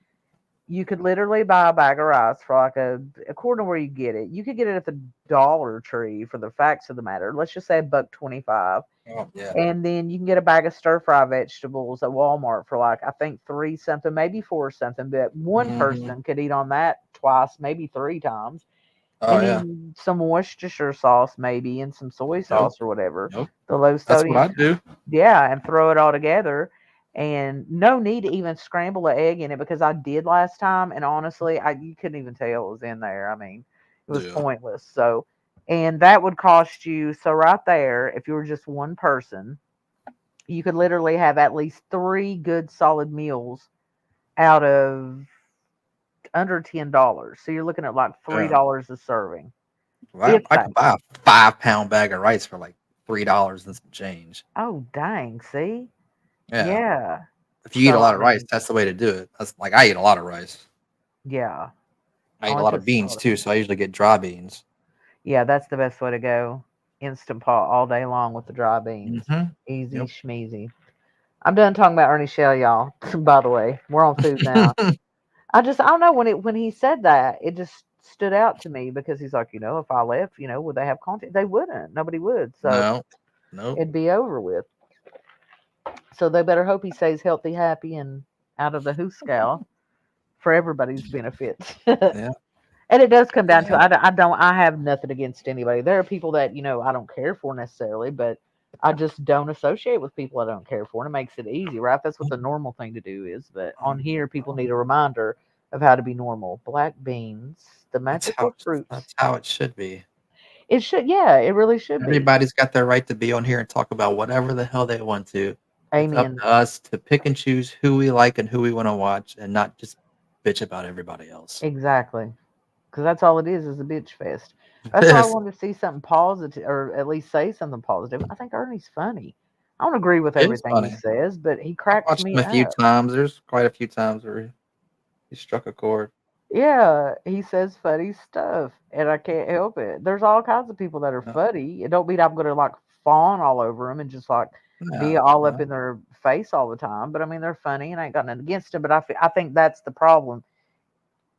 You could literally buy a bag of rice for like according to where you get it. You could get it at the Dollar Tree for the facts of the matter. Let's just say $1.25. Oh, yeah. And then you can get a bag of stir fry vegetables at Walmart for like, I think 3 something, maybe 4 something. But one Mhm. person could eat on that twice, maybe 3 times. Oh, And yeah. then some Worcestershire sauce, maybe, and some soy sauce or whatever. Nope. The low That's what sodium. I do. Yeah, and throw it all together. And no need to even scramble an egg in it, because I did last time, and honestly, you couldn't even tell it was in there. I mean, it was Yeah. pointless. So, and that would cost you. So right there, if you were just one person, you could literally have at least 3 good solid meals out of under $10. So you're looking at like $3 a serving. Well, If I that. could buy a 5-pound bag of rice for like $3 and some change. Oh dang! See, Yeah. yeah. If you eat a So, lot I of rice, mean- that's the way to do it. That's like I eat a lot of rice. Yeah. I eat I a lot put of beans salt. too, so I usually get dry beans. Yeah, that's the best way to go. Instant pot all day long with the dry beans. Mhm. Easy Yep. schmeezy. I'm done talking about Ernie Shell, y'all. By the way, we're on food now. I don't know, when he said that, it just stood out to me, because he's like, if I left, would they have content? They wouldn't. Nobody would. So No. it'd be over with. So they better hope he stays healthy, happy, and out of the hooscow for everybody's benefit. Yeah. And it does come down to, Yeah. I have nothing against anybody. There are people that, I don't care for necessarily, but I just don't associate with people I don't care for. And it makes it easy, right? That's what the normal thing to do is. But on here, people need a reminder of how to be normal. Black beans, the magical fruits. That's how it should be. It should, yeah, it really should be. Everybody's got their right to be on here and talk about whatever the hell they want to. It's up Amen. to us to pick and choose who we like and who we want to watch, and not just bitch about everybody else. Exactly. Because that's all it is a bitch fest. That's why I Yes. wanted to see something positive, or at least say something positive. I think Ernie's funny. I don't agree with It is everything he funny. says, but he I've cracks watched him me a few up. times. There's quite a few times where he struck a chord. Yeah, he says funny stuff, and I can't help it. There's all kinds of people that are No, funny. It don't mean I'm gonna like fawn all over them and just like be no, all up no. in their face all the time. But I mean, they're funny, and I ain't got nothing against them. But I think that's the problem.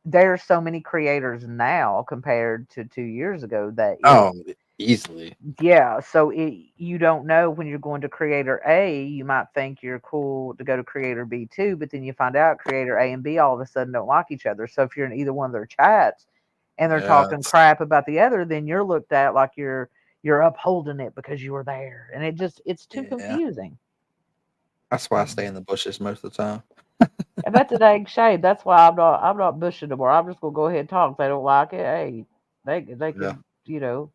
There's so many creators now compared to 2 years ago that Oh, easily. yeah, so you don't know when you're going to creator A, you might think you're cool to go to creator B too, but then you find out creator A and B all of a sudden don't like each other. So if you're in either one of their chats and they're Yeah, talking crap about the other, then you're looked at like you're upholding it because you were there. And it's too yeah. confusing. That's why I stay in the bushes most of the time. And that's a dang shame. That's why I'm not bushing anymore. I'm just gonna go ahead and talk. If they don't like it, hey, they Yeah. can,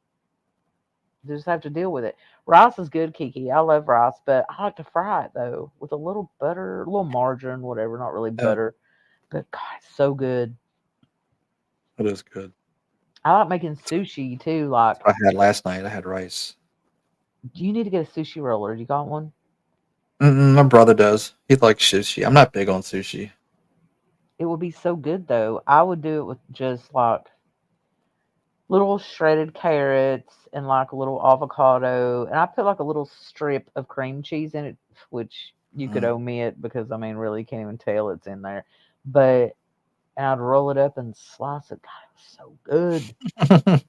just have to deal with it. Rice is good, Kiki. I love rice, but I like to fry it though with a little butter, a little margarine, whatever. Not really Yeah, butter, but God, it's so good. it is good. I like making sushi too. Like, I had last night. I had rice. do you need to get a sushi roller? You got one? My brother does. He likes sushi. I'm not big on sushi. It would be so good though. I would do it with just like little shredded carrots and like a little avocado, and I put like a little strip of cream cheese in it, which you could Mm. omit because I mean, really, you can't even tell it's in there. But and I'd roll it up and slice it. God, it was so good. I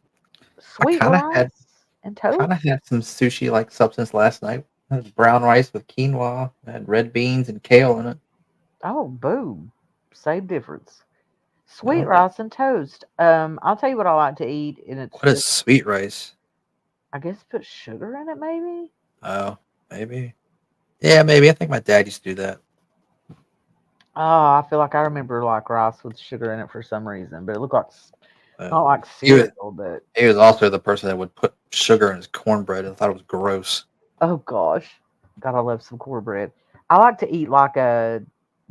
Sweet rice and kind of toast. had some sushi like substance last night. It was brown rice with quinoa. It had red beans and kale in it. Oh, boom. Same difference. Sweet Yeah. rice and toast. I'll tell you what I like to eat, and it's What is just, sweet rice? I guess, put sugar in it, maybe. Oh, maybe. Yeah, maybe. I think my dad used to do that. Oh, I feel like I remember like rice with sugar in it for some reason, but it looked like Uh, not like he, was, cereal, but he was also the person that would put sugar in his cornbread and thought it was gross. oh gosh, God, I love some cornbread. I like to eat like a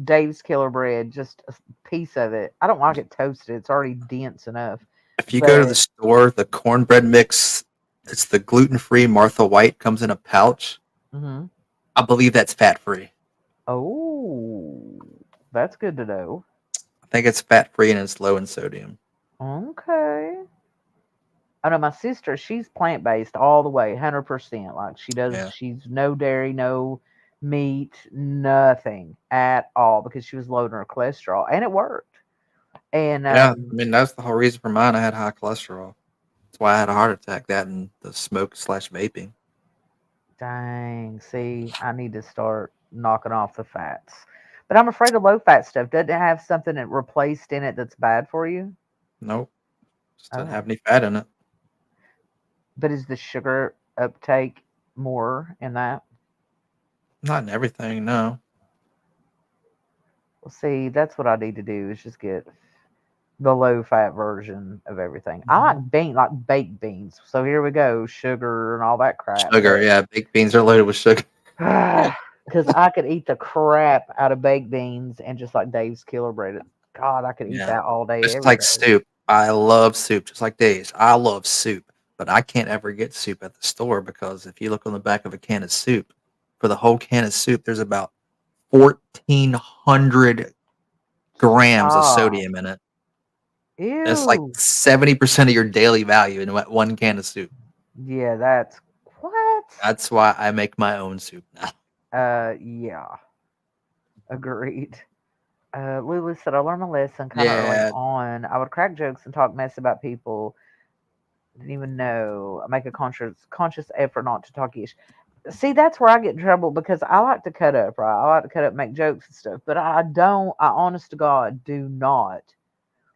Dave's Killer Bread, just a piece of it. I don't like it toasted; it's already dense enough. If you go to the But store, the cornbread mix, it's the gluten-free Martha White comes in a pouch. mhm. I believe that's fat-free. Oh, that's good to know. I think it's fat-free and it's low in sodium. Okay. I know my sister, she's plant based all the way, 100%. Like Yeah. she's no dairy, no meat, nothing at all because she was low in her cholesterol and it worked. And Yeah, I mean that's the whole reason for mine. I had high cholesterol. That's why I had a heart attack. That and the smoke/vaping. dang, see, I need to start knocking off the fats. But I'm afraid of low fat stuff. Doesn't it have something that replaced in it that's bad for you? Nope, just doesn't Oh. have any fat in it. But is the sugar uptake more in that? Not in everything. No. Well, see, that's what I need to do is just get the low fat version of everything. I Mhm. like like baked beans. So here we go, sugar and all that crap. Sugar. Yeah, baked beans are loaded with sugar. But because I could eat the crap out of baked beans and just like Dave's Killer Bread. God, I could eat Yeah, that all day, just every like day. soup. I love soup, just like Dave's. I love soup, but I can't ever get soup at the store because if you look on the back of a can of soup, for the whole can of soup, there's about 1,400 grams of Stop. sodium in it. That's like Ew. 70% of your daily value in one can of soup. Yeah, that's what? That's why I make my own soup now. Yeah, agreed. Lulu said, I learned my lesson kind of early Yeah, on. I would crack jokes and talk mess about people. Didn't even know. I make a conscious effort not to talk ish. See, that's where I get in trouble because I like to cut up, right? I like to cut up, make jokes and stuff, but I don't, I honest to God, do not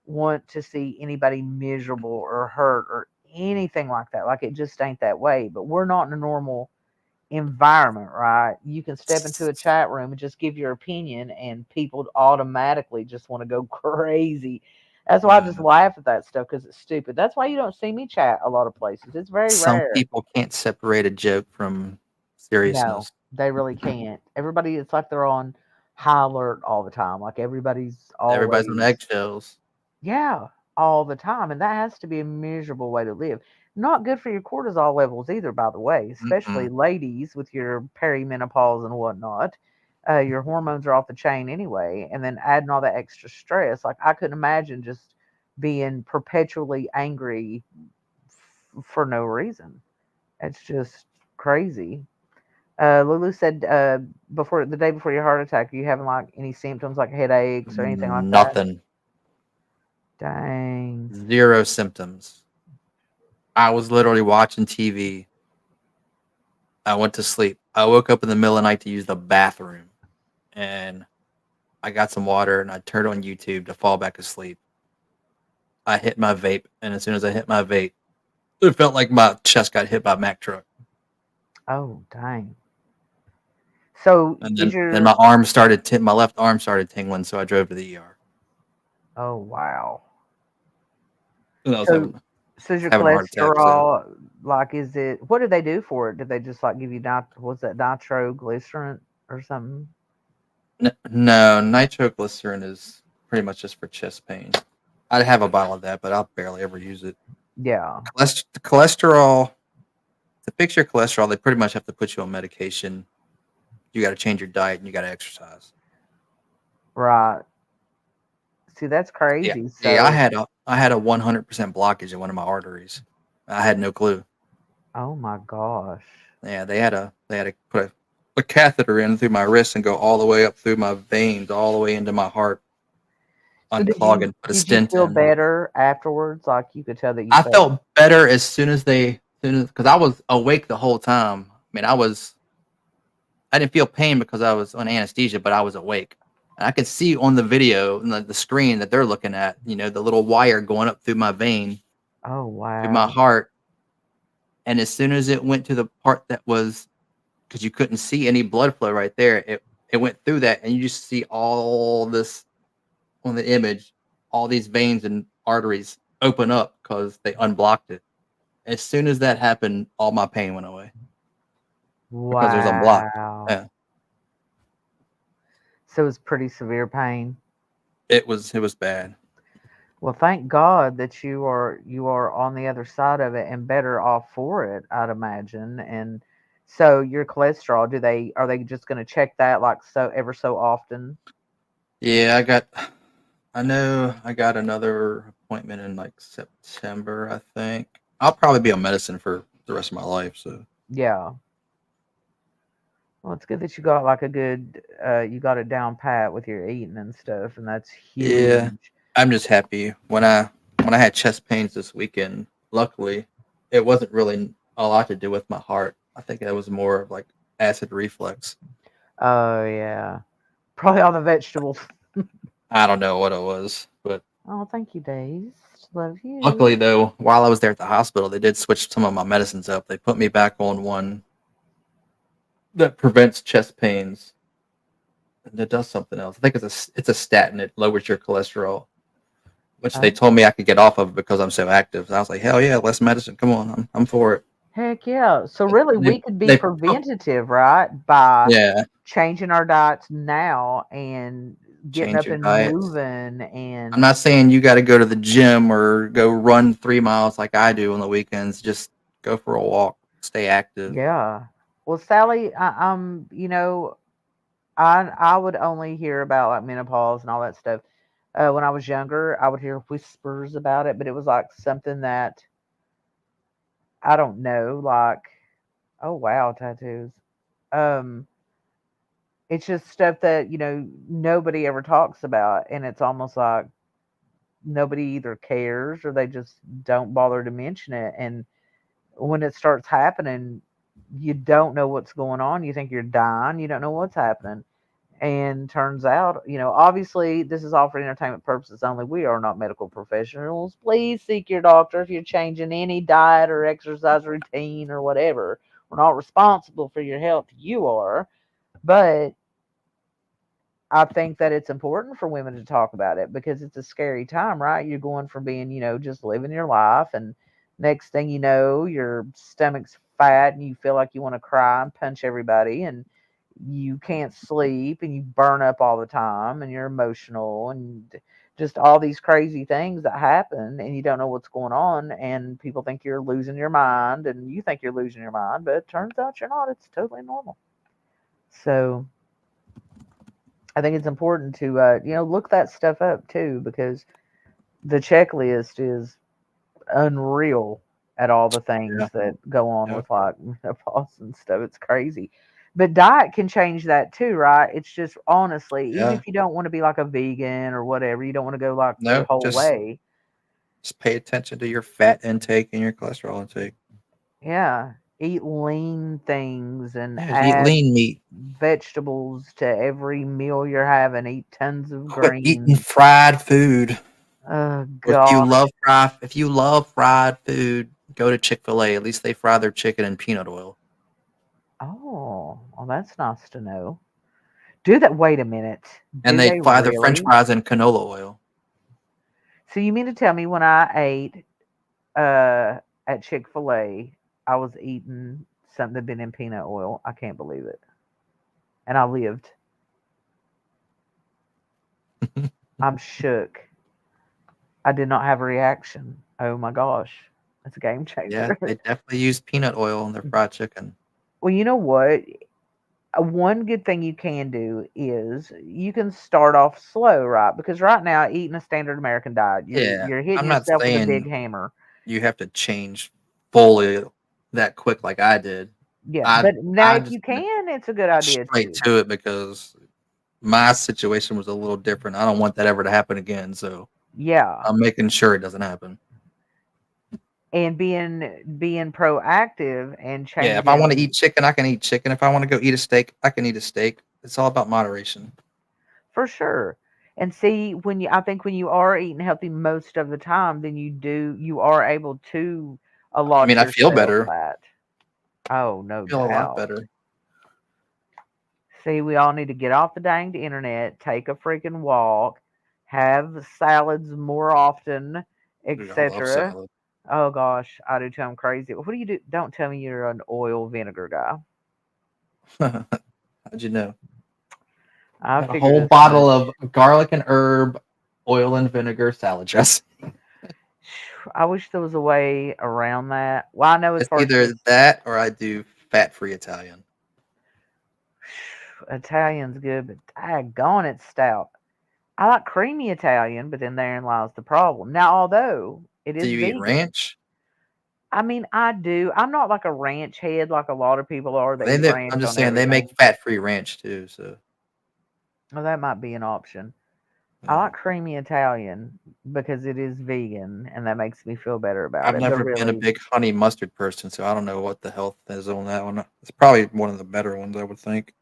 want to see anybody miserable or hurt or anything like that. Like it just ain't that way. But we're not in a normal environment, right? You can step into a chat room and just give your opinion, and people automatically just want to go crazy. That's why I just uh, laugh at that stuff because it's stupid. That's why you don't see me chat a lot of places. It's very some rare. people can't separate a joke from No, seriousness. They really can't. Everybody, it's like they're on high alert all the time. Like everybody's Everybody's on always, eggshells. yeah, all the time. And that has to be a miserable way to live. Not good for your cortisol levels either, by the way, especially Mm-mm. ladies with your perimenopause and whatnot. Your hormones are off the chain anyway. And then adding all that extra stress. Like I couldn't imagine just being perpetually angry for no reason. It's just crazy. Lulu said before the day before your heart attack, are you having like any symptoms like headaches or anything like that? Nothing. Dang. 0 symptoms. I was literally watching TV. I went to sleep. I woke up in the middle of the night to use the bathroom, and I got some water and I turned on YouTube to fall back asleep. I hit my vape, and as soon as I hit my vape, it felt like my chest got hit by a Mack truck. Oh, dang. So And is then my your arm started my left arm started tingling, so I drove to the ER. oh wow. And I was So so is your having a heart attack. So cholesterol like is it what did they do for it? Did they just like give you what's that nitroglycerin or something? no, nitroglycerin is pretty much just for chest pain. I have a bottle of that, but I'll barely ever use it. Yeah. Cholesterol, to fix your cholesterol, they pretty much have to put you on medication. You got to change your diet and you got to exercise. Right. See, that's Yeah, crazy. yeah. I So had a 100% blockage in one of my arteries. I had no clue. oh my gosh. Yeah, they had to put a catheter in through my wrist and go all the way up through my veins, all the way into my heart, So unclog and put a did you stent feel in. better afterwards? Like you could tell that you I felt felt better as soon as because I was awake the whole time. I mean, I didn't feel pain because I was on anesthesia, but I was awake. And I could see on the video, and the screen that they're looking at, the little wire going up through my vein, oh through my wow. heart. And as soon as it went to the part that was, because you couldn't see any blood flow right there, it went through that, and you just see all this on the image, all these veins and arteries open up because they unblocked it. As soon as that happened, all my pain went away because it was unblocked. Wow. Yeah, So it was pretty severe pain. it was bad. Well, thank God that you are on the other side of it and better off for it, I'd imagine. And so your cholesterol, are they just going to check that like so ever so often? Yeah, I know I got another appointment in like September, I think. I'll probably be on medicine for the rest of my life. So Yeah. Well, it's good that you got it down pat with your eating and stuff, and that's yeah, huge. I'm just happy when I had chest pains this weekend. Luckily, it wasn't really a lot to do with my heart. I think that was more of like acid reflux. Oh yeah. Probably all the vegetables. I don't know what it was, but Oh, thank you, Days. Love luckily you. though, while I was there at the hospital, they did switch some of my medicines up. They put me back on one that prevents chest pains. And it does something else. I think it's a statin. It lowers your cholesterol, which they Oh, told me I could get off of because I'm so active. So I was like, hell yeah, less medicine. Come on, I'm for it. heck yeah. So really we They could be they preventative, right? By yeah, changing our diets now and getting change up your and diets. moving I'm and not saying you got to go to the gym or go run 3 miles like I do on the weekends. Just go for a walk, stay active. yeah. Well, Sally, I would only hear about like menopause and all that stuff. When I was younger, I would hear whispers about it, but it was like something that I don't know, like, oh wow, tattoos. Um, it's just stuff that, nobody ever talks about, and it's almost like nobody either cares or they just don't bother to mention it. And when it starts happening, you don't know what's going on. You think you're dying, you don't know what's happening. And turns out, obviously, this is all for entertainment purposes only. We are not medical professionals. Please seek your doctor if you're changing any diet or exercise routine or whatever. We're not responsible for your health. You are. But I think that it's important for women to talk about it because it's a scary time, right? You're going from being, just living your life, and next thing you know, your stomach's fat and you feel like you want to cry and punch everybody. And you can't sleep and you burn up all the time and you're emotional and just all these crazy things that happen and you don't know what's going on and people think you're losing your mind and you think you're losing your mind, but it turns out you're not. It's totally normal. So I think it's important to look that stuff up too, because the checklist is unreal at all the things Yeah. that go on Yep. with like menopause and stuff. It's crazy. But diet can change that too, right? It's just honestly, even Yeah. if you don't want to be like a vegan or whatever, you don't want to go like the No, whole way. just pay attention to your fat intake and your cholesterol intake. Yeah. Eat lean things and Yeah, eat add lean meat. vegetables to every meal you're having. Eat tons of Quit eating greens. fried food. Oh If God. you love fried food, go to Chick-fil-A. At least they fry their chicken in peanut oil. Oh, well, that's nice to know. Do that. Wait a minute. And Do they they fry their French really? fries in canola oil. So you mean to tell me when I ate at Chick-fil-A, I was eating something that had been in peanut oil? I can't believe it. And I lived. I'm shook. I did not have a reaction. Oh my gosh. That's a game Yeah, changer. they definitely use peanut oil in their fried chicken. Well, you know what? One good thing you can do is you can start off slow, right? Because right now, eating a standard American diet, Yeah, you're hitting I'm not yourself with a saying big hammer. you have to change fully that quick like I did. Yeah, I but now I if just you went can, it's a good idea straight too. to it because my situation was a little different. I don't want that ever to happen again, so Yeah, I'm making sure it doesn't happen. and being proactive and Yeah, if I want to changing eat chicken, I can eat chicken. If I want to go eat a steak, I can eat a steak. It's all about moderation. for sure. And see, I think when you are eating healthy most of the time, then you are able to I allot mean, I feel yourself better. that. Oh, no I feel a lot doubt. better. See, we all need to get off the danged internet, take a freaking walk, have salads more often, Dude, I love etc. salad. Oh gosh, I do too. I'm crazy. What do you do? Don't tell me you're an oil vinegar guy. How'd you know? I Got a figured whole as bottle much. of garlic and herb, oil and vinegar salad dressing. I wish there was a way around that. Well, I know as It's far as either just that or I do fat-free Italian. Italian's good, but daggone it's stout. I like creamy Italian, but then therein lies the problem. Now, although it Do is you eat vegan, ranch? I mean, I do. I'm not like a ranch head like a lot of people are. They eat I'm ranch just on saying they make everything. fat-free ranch too. So Well, that might be an option. I yeah. like creamy Italian because it is vegan, and that makes me feel better about I've it. But never been a really, big honey mustard person, so I don't know what the health is on that one. It's probably one of the better ones, I would think,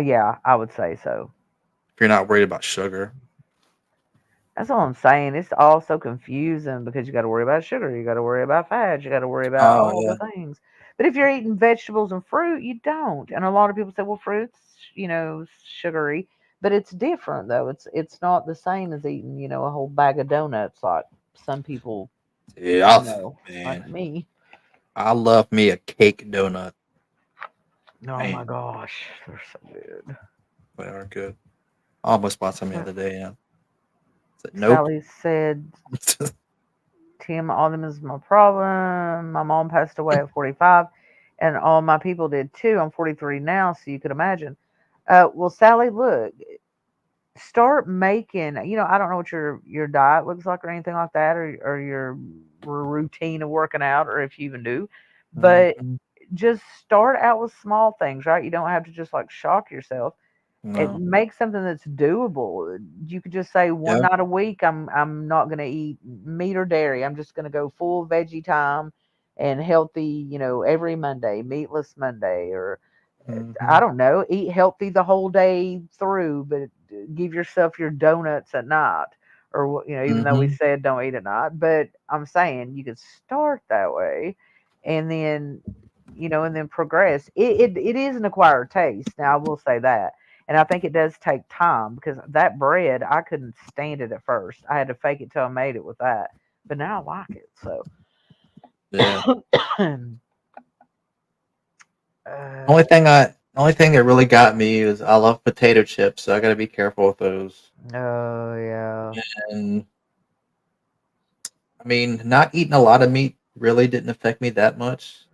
yeah, I would say so. if you're not worried about sugar. That's all I'm saying. It's all so confusing because you got to worry about sugar, you got to worry about fat, you got to worry about Oh all yeah. the things. But if you're eating vegetables and fruit, you don't. And a lot of people say, "Well, fruit's sugary," but it's different though. It's not the same as eating a whole bag of donuts like some people Yeah, like man, me. I love me a cake donut. Oh my Man, gosh, they're so good. they are good. I almost bought some the other day. Yeah. Said, nope. Sally said, "Tim, autism is my problem. My mom passed away at 45, and all my people did too. I'm 43 now, so you could imagine." Well, Sally, look, start making. I don't know what your diet looks like or anything like that, or your routine of working out, or if you even do, but Mhm. just start out with small things, right? You don't have to just like shock yourself. It No. makes something that's doable. You could just say one Yeah. night a week, I'm not going to eat meat or dairy. I'm just going to go full veggie time and healthy, every Monday, meatless Monday, or I Mhm. don't know, eat healthy the whole day through, but give yourself your donuts at night, or even though we Mhm. said don't eat at night, but I'm saying you could start that way, and then progress. It is an acquired taste. Now I will say that. And I think it does take time because that bread, I couldn't stand it at first. I had to fake it till I made it with that. But now I like it. So, Yeah. uh, Only thing The only thing that really got me is I love potato chips, so I got to be careful with those. Oh yeah. And I mean, not eating a lot of meat really didn't affect me that much.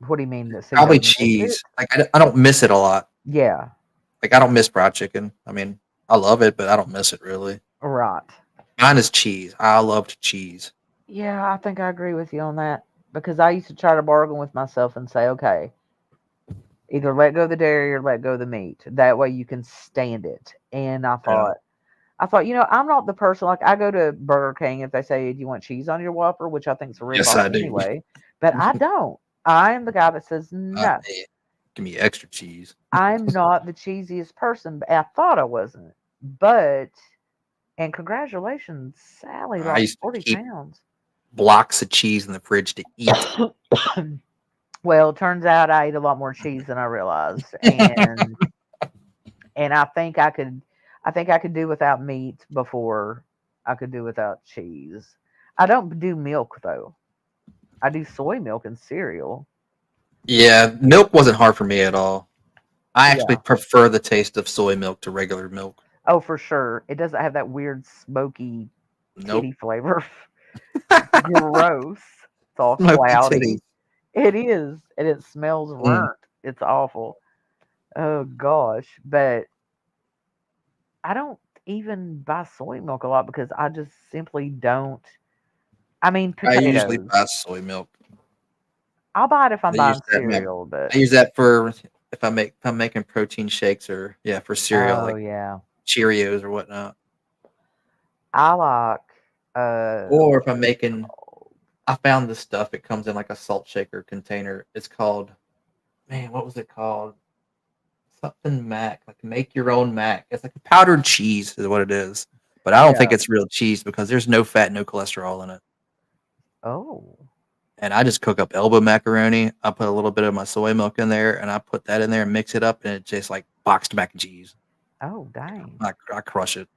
What do you mean? So you Probably don't miss it? cheese. Like I don't miss it a lot. Yeah. Like I don't miss fried chicken. I mean, I love it, but I don't miss it really. Right. Mine is cheese. I loved cheese. Yeah, I think I agree with you on that because I used to try to bargain with myself and say, okay, either let go of the dairy or let go of the meat. That way you can stand it. And Yeah. I thought, I'm not the person like I go to Burger King if they say, "Do you want cheese on your Whopper?" Which I think is a Yes, ripoff I do. anyway. But I don't. I am the guy that says no. Hey, give me extra cheese. I'm not the cheesiest person. But I thought I wasn't. But and congratulations, Sally I lost used to 40 keep pounds. blocks of cheese in the fridge to eat. Well, turns out I ate a lot more cheese than I realized, and I think I could do without meat before I could do without cheese. I don't do milk though. I do soy milk and cereal. Yeah, milk wasn't hard for me at all. I actually Yeah. prefer the taste of soy milk to regular milk. Oh, for sure. It doesn't have that weird smoky Nope. titty flavor. Gross. It's all Smoky cloudy. titties. It is, and it smells burnt. It's awful. Oh gosh, but I don't even buy soy milk a lot because I just simply don't. I mean, I usually potatoes. buy soy milk. I'll buy it if I'm I use buying that. cereal, but I use that for if I'm making protein shakes or for cereal oh like yeah, Cheerios or whatnot. I like Or if what's I'm it making, called? I found this stuff. It comes in like a salt shaker container. It's called, man, what was it called? Something Mac, like make your own Mac. It's like a powdered cheese is what it is. But I don't think Yeah. it's real cheese because there's no fat, no cholesterol in it. Oh, And I just cook up elbow macaroni. I put a little bit of my soy milk in there, and I put that in there and mix it up, and it tastes like boxed mac and cheese. oh, dang. I crush it.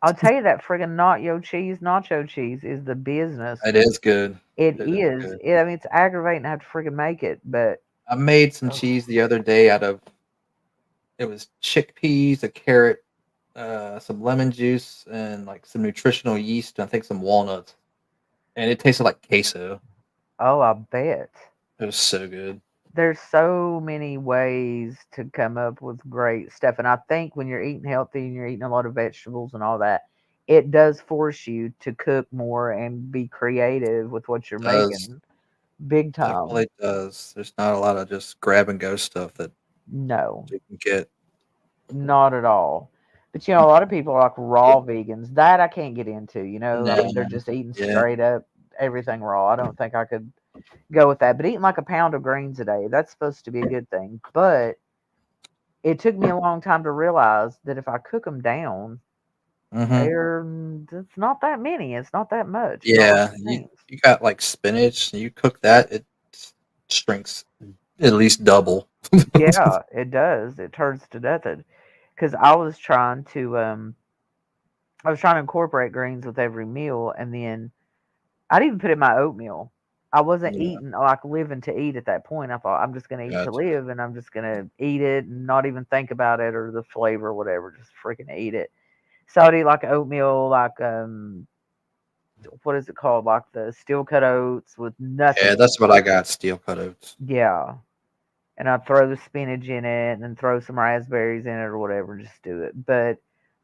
I'll tell you that friggin' nacho cheese is the business. It is good. It It is is. good. I mean, it's aggravating to have to friggin' make it, but I made some oh, cheese the other day out of it was chickpeas, a carrot, some lemon juice, and like some nutritional yeast. And I think some walnuts, and it tasted like queso. oh, I bet. It was so good. There's so many ways to come up with great stuff. And I think when you're eating healthy and you're eating a lot of vegetables and all that, it does force you to cook more and be creative with what you're It does making. Big time. definitely does. There's not a lot of just grab and go stuff that No, you can get. not at all. But a lot of people are like raw vegans. That I can't get into, I No, mean, they're just eating yeah, straight up everything raw. I don't think I could go with that. But eating like a pound of greens a day, that's supposed to be a good thing. But it took me a long time to realize that if I cook them down, hmm it's not that many. It's not that much. It's not like yeah. it You seems. you got like spinach. You cook that, it shrinks at least double. Yeah, it does. It turns to nothing. Because I was trying to incorporate greens with every meal, and then I'd even put in my oatmeal. I wasn't Yeah, eating like living to eat at that point. I thought I'm just gonna eat to gotcha. live, and I'm just gonna eat it and not even think about it or the flavor or whatever. Just freaking eat it. So I'd eat like oatmeal, like what is it called? Like the steel cut oats with nothing Yeah, in that's it. what I got. Steel cut oats. Yeah. And I'd throw the spinach in it and then throw some raspberries in it or whatever, just do it. But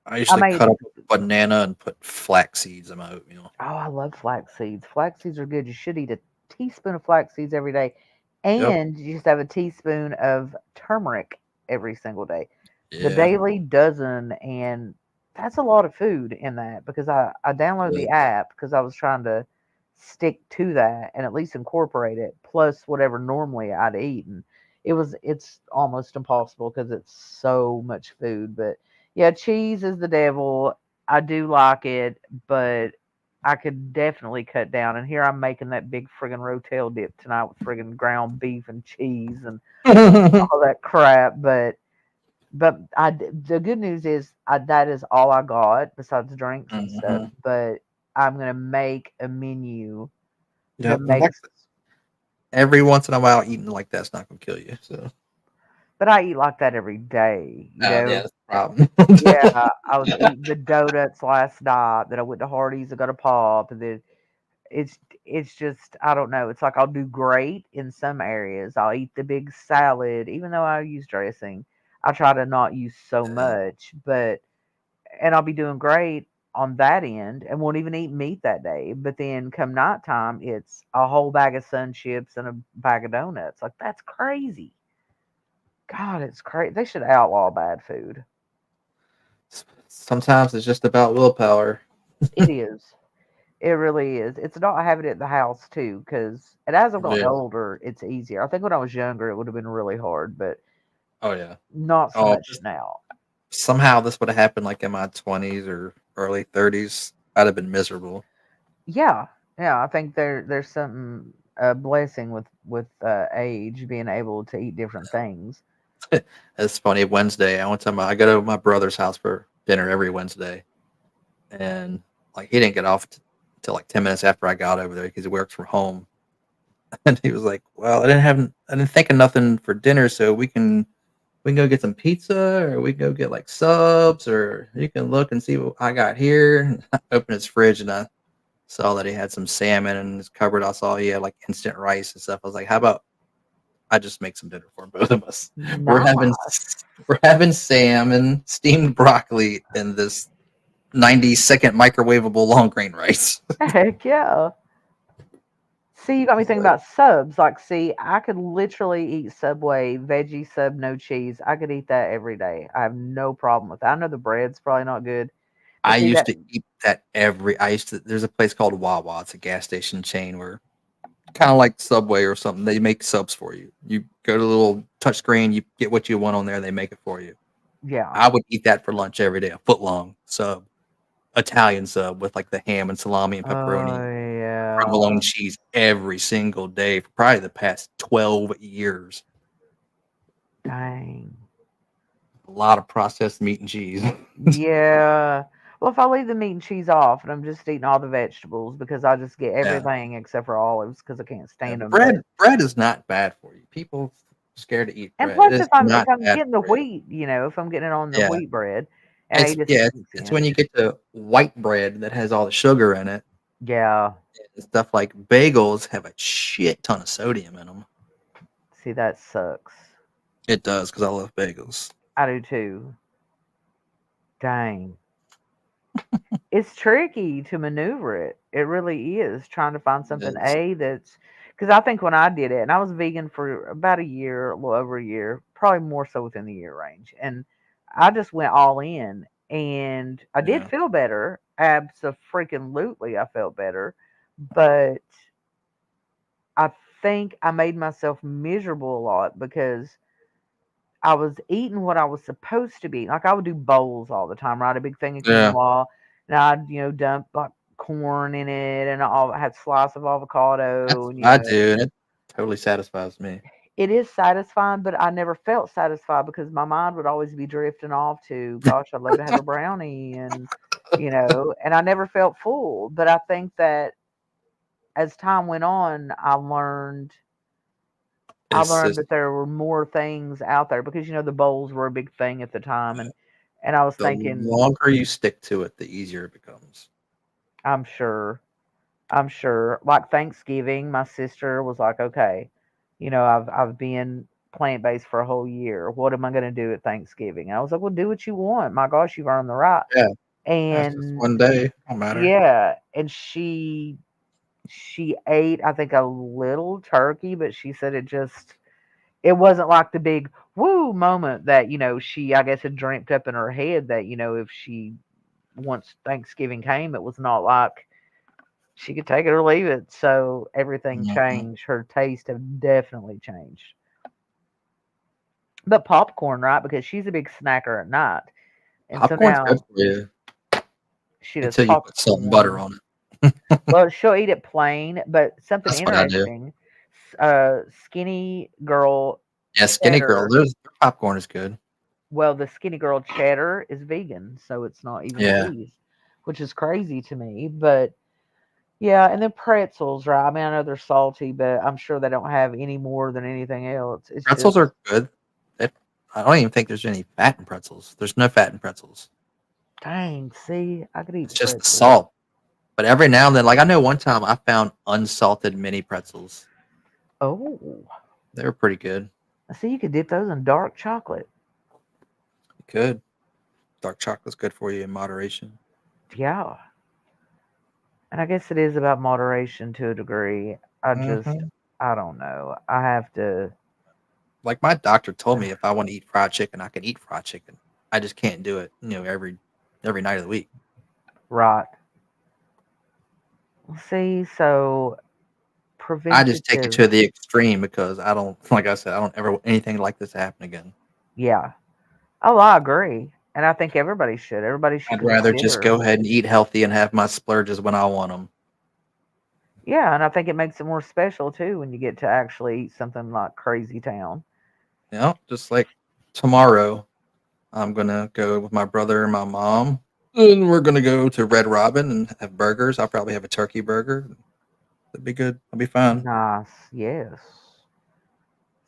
I I usually made cut up a banana and put flax seeds in my oatmeal. oh, I love flax seeds. Flax seeds are good. You should eat a teaspoon of flax seeds every day. Yep. And you just have a teaspoon of turmeric every single day. The Yeah. daily dozen, and that's a lot of food in that because I downloaded the Good. app because I was trying to stick to that and at least incorporate it plus whatever normally I'd eat. And it's almost impossible because it's so much food. But yeah, cheese is the devil. I do like it, but I could definitely cut down. And here I'm making that big friggin' Rotel dip tonight with friggin' ground beef and cheese and all that crap. But the good news is that is all I got besides drinks and stuff. Mhm. But I'm gonna make a menu Yep. that makes every once in a while, eating like that's not gonna kill you. So, But I eat like that every day, you yeah, know. that's the problem. Yeah, I was eating the donuts last night. Then I went to Hardee's and got a pop, and then it's just I don't know. It's like I'll do great in some areas. I'll eat the big salad, even though I use dressing. I try to not use so Yeah. much, but and I'll be doing great on that end and won't even eat meat that day. But then come nighttime, it's a whole bag of Sun Chips and a bag of donuts. Like that's crazy. God, it's crazy. They should outlaw bad food. Sometimes it's just about willpower. It is. It really is. It's not having it at the house too, because and as I've gotten Yeah. older, it's easier. I think when I was younger, it would have been really hard, but Oh yeah. not so Oh, much now. somehow this would have happened like in my 20s or early 30s. I'd have been miserable. Yeah, yeah. I think there's something a blessing with age, being able to eat different things. It's funny. Wednesday, I go to my brother's house for dinner every Wednesday, and like he didn't get off till like 10 minutes after I got over there because he works from home. And he was like, "Well, I didn't think of nothing for dinner, so we can go get some pizza, or we can go get like subs, or you can look and see what I got here." And I opened his fridge and I saw that he had some salmon in his cupboard. I saw he had like instant rice and stuff. I was like, "How about I just make some dinner for both of us? We're having Nice. we're having salmon, steamed broccoli, and this 90-second microwavable long grain rice." Heck yeah. See, you got me thinking about subs. Like, see, I could literally eat Subway veggie sub, no cheese. I could eat that every day. I have no problem with that. I know the bread's probably not good, but I see used that, to eat that there's a place called Wawa. It's a gas station chain where kind of like Subway or something. They make subs for you. You go to the little touch screen, you get what you want on there, they make it for you. yeah. I would eat that for lunch every day, a foot long sub, Italian sub with like the ham and salami and Oh pepperoni, yeah. provolone cheese every single day for probably the past 12 years. Dang. A lot of processed meat and cheese. Yeah. Well, if I leave the meat and cheese off and I'm just eating all the vegetables because I just get Yeah. everything except for olives because I can't stand them. Bread is not bad for you. People scared to eat And bread. plus, It is if I'm not bad getting the for you. wheat, if I'm getting it on the Yeah. wheat bread, and I It's eat a yeah, sweet it's when thin. you get to white bread that has all the sugar in it. Yeah. And stuff like bagels have a shit ton of sodium in them. See, that sucks. It does because I love bagels. I do too. Dang. It's tricky to maneuver it. It really is trying to find something that's because I think when I did it, and I was vegan for about a year, a little over a year, probably more so within the year range, and I just went all in, and I did Yeah. feel better. Absolutely, I felt better, but I think I made myself miserable a lot because I was eating what I was supposed to be eating. Like I would do bowls all the time, right? A big thing of Yeah. quinoa, and I'd dump like corn in it, and I had slice of avocado, That's and what I do, and it totally satisfies me. it is satisfying. But I never felt satisfied because my mind would always be drifting off to, gosh, I'd love to have a brownie, and and I never felt full. But I think that as time went on, I It's learned just that there were more things out there because the bowls were a big thing at the time, and I was the thinking, longer you stick to it, the easier it becomes. I'm sure, like Thanksgiving, my sister was like, okay, I've been plant based for a whole year. What am I going to do at Thanksgiving? And I was like, well, do what you want. My gosh, you've earned the right. Yeah. That's just And one day. Don't matter. yeah, and she ate, I think, a little turkey, but she said it wasn't like the big woo moment that she, I guess, had dreamt up in her head that if she once Thanksgiving came, it was not like she could take it or leave it. So everything Mhm. changed. Her taste have definitely changed. But popcorn, right? Because she's a big snacker at night, and so Popcorn's good now for you she does until you put salt and butter popcorn. on it. Well, she'll eat it plain, but something That's what I do. interesting. Skinny girl Yeah, Skinny Girl. cheddar. Their popcorn is good. Well, the Skinny Girl cheddar is vegan, so it's not even Yeah. cheese, which is crazy to me. But Yeah, and then pretzels, right? I mean, I know they're salty, but I'm sure they don't have any more than anything else. It's Pretzels just are good. I don't even think there's any fat in pretzels. There's no fat in pretzels. dang. See, I could eat It's just the pretzels. salt. But every now and then, like I know one time I found unsalted mini pretzels. Oh, They were pretty good. see, you could dip those in dark chocolate. You could. Dark chocolate's good for you in moderation. Yeah, and I guess it is about moderation to a degree. Mhm. I don't know. I have to. Like my doctor told me if I want to eat fried chicken, I can eat fried chicken. I just can't do it, every night of the week. Right. See, so I just take it preventative. to the extreme because I don't, like I said, I don't ever want anything like this to happen again. Yeah. Oh, I agree. And I think everybody should. Everybody should I'd rather just go consider. ahead and eat healthy and have my splurges when I want them. Yeah, and I think it makes it more special too when you get to actually eat something like Crazy Town. Just like tomorrow, I'm gonna go with my brother and my mom, and we're gonna go to Red Robin and have burgers. I'll probably have a turkey burger. That'd be good. I'll be fine. Nice. Yes.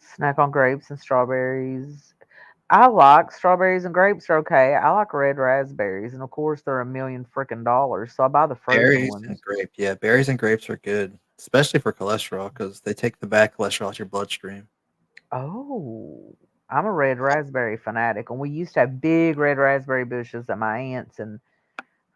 Snack on grapes and strawberries. I like strawberries and grapes are okay. I like red raspberries, and of course they're $1,000,000, so I buy the frozen Berries and ones. grape. Yeah, berries and grapes are good, especially for cholesterol because they take the bad cholesterol out your bloodstream. Oh, I'm a red raspberry fanatic, and we used to have big red raspberry bushes at my aunt's, and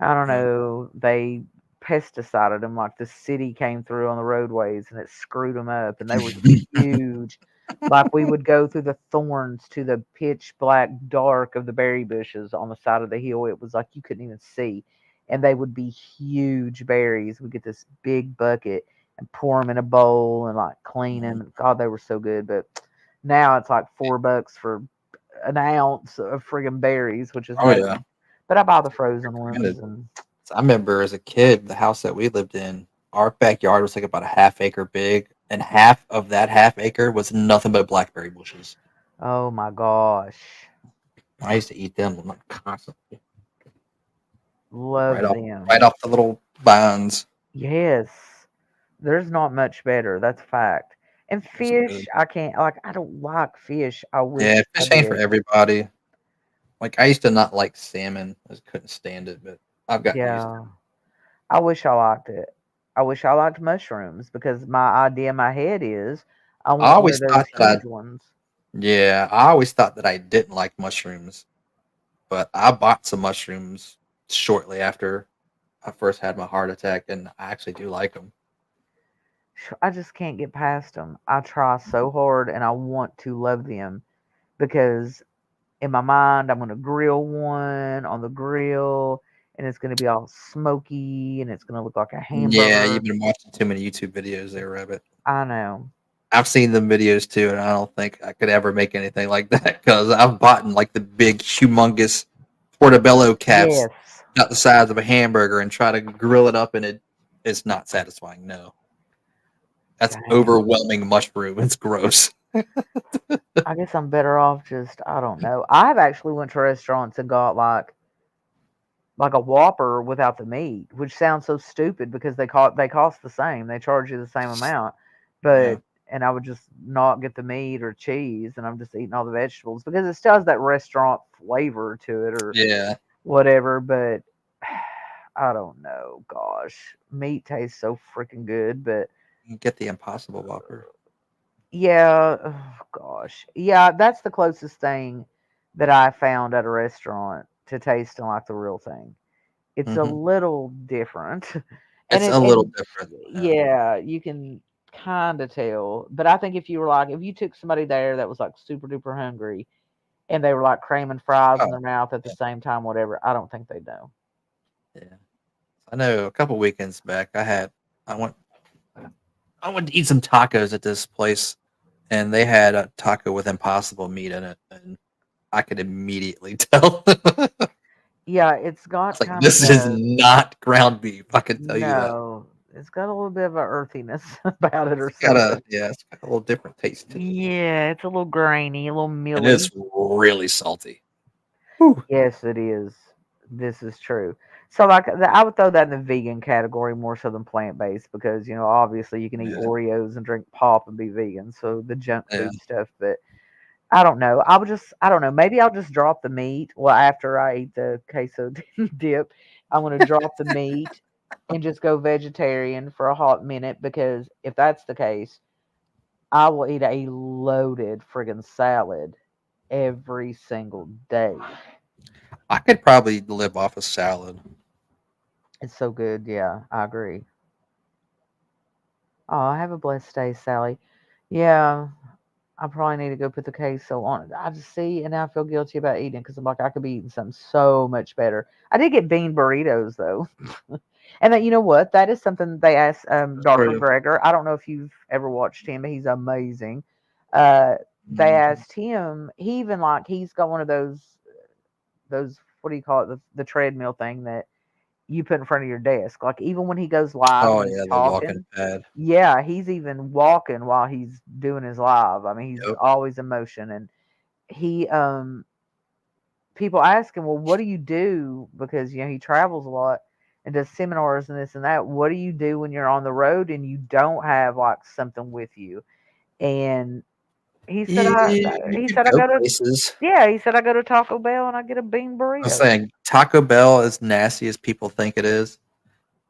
I don't Yeah. know, they pesticided them like the city came through on the roadways and it screwed them up, and they were huge. Like we would go through the thorns to the pitch black dark of the berry bushes on the side of the hill. It was like you couldn't even see, and they would be huge berries. We get this big bucket and pour them in a bowl and like clean Mhm. them. God, they were so good. But now it's like $4 for an ounce of friggin' berries, which is Oh yeah. nothing. But I buy the frozen ones, Granted, and I remember as a kid, the house that we lived in, our backyard was like about a half acre big, and half of that half acre was nothing but blackberry bushes. oh my gosh, I used to eat them like constantly, right love off, right them. off the little vines. Yes, there's not much better. That's a fact. And It was good. fish, I can't like. I don't like fish. I wish Yeah, I fish ain't for did. everybody. Like I used to not like salmon. I just couldn't stand it, but I've gotten used to Yeah, I wish I liked it. I wish I liked mushrooms because my idea in my head is I I want one of always thought those that huge ones. I always thought that I didn't like mushrooms, but I bought some mushrooms shortly after I first had my heart attack, and I actually do like them. I just can't get past them. I try so hard and I want to love them because in my mind, I'm gonna grill one on the grill, and it's gonna be all smoky, and it's gonna look like a Yeah, you've hamburger. been watching too many YouTube videos there, Rabbit. I know. I've seen them videos too, and I don't think I could ever make anything like that because I've bought like the big, humongous portobello caps, Yes. about the size of a hamburger, and try to grill it up, and it's not satisfying. No, that's Dang. overwhelming mushroom. It's gross. I guess I'm better off just I don't know. I've actually went to restaurants and got like a Whopper without the meat, which sounds so stupid because they cost the same. They charge you the same amount, Yeah, but and I would just not get the meat or cheese, and I'm just eating all the vegetables because it still has that restaurant flavor to it or yeah. whatever. But I don't know. Gosh, meat tastes so freaking good, but You get the Impossible Whopper. yeah, oh, gosh, yeah, that's the closest thing that I found at a restaurant to tasting like the real thing. It's a Hmm. little different, and It's a little and different. Yeah, yeah, you can kind of tell. But I think if you were like, if you took somebody there that was like super duper hungry and they were like cramming fries in oh, their mouth at the yeah, same time, whatever, I don't think they'd know. yeah. I know. A couple weekends back, I went I went to eat some tacos at this place, and they had a taco with Impossible meat in it, and I could immediately tell. I Yeah, it's was got like, kind of "This is a not ground beef." I can tell you that. no. It's got a little bit of a earthiness about it or something. It's got a little different taste to it. Yeah, it's a little grainy, a little And it's mealy. really salty. Whew. Yes, it is. This is true. So like I would throw that in the vegan category more so than plant based because obviously you can eat Yeah. Oreos and drink pop and be vegan. So the junk Yeah. food stuff, but I don't know. I don't know. Maybe I'll just drop the meat. Well, after I eat the queso dip, I'm gonna drop the meat and just go vegetarian for a hot minute because if that's the case, I will eat a loaded friggin' salad every single day. I could probably live off a salad. It's so good. Yeah, I agree. Oh, have a blessed day, Sally. Yeah, I probably need to go put the queso on it. I just see, and now I feel guilty about eating because I'm like, I could be eating something so much better. I did get bean burritos though, and that you know what? That is something they asked Dr. True. Greger. I don't know if you've ever watched him, but he's amazing. Uh, they asked him. He even like he's got one of those what do you call it? The treadmill thing that you put in front of your desk. Like even when he goes live Oh and he's yeah, the walking talking, pad. yeah, he's even walking while he's doing his live. I mean, he's Yep. always in motion, and he people ask him, well, what do you do? Because he travels a lot and does seminars and this and that. What do you do when you're on the road and you don't have like something with you? And he said, Yeah, you he could said I go go to places. yeah, he said I go to Taco Bell and I get a bean I was burrito. saying Taco Bell, as nasty as people think it is,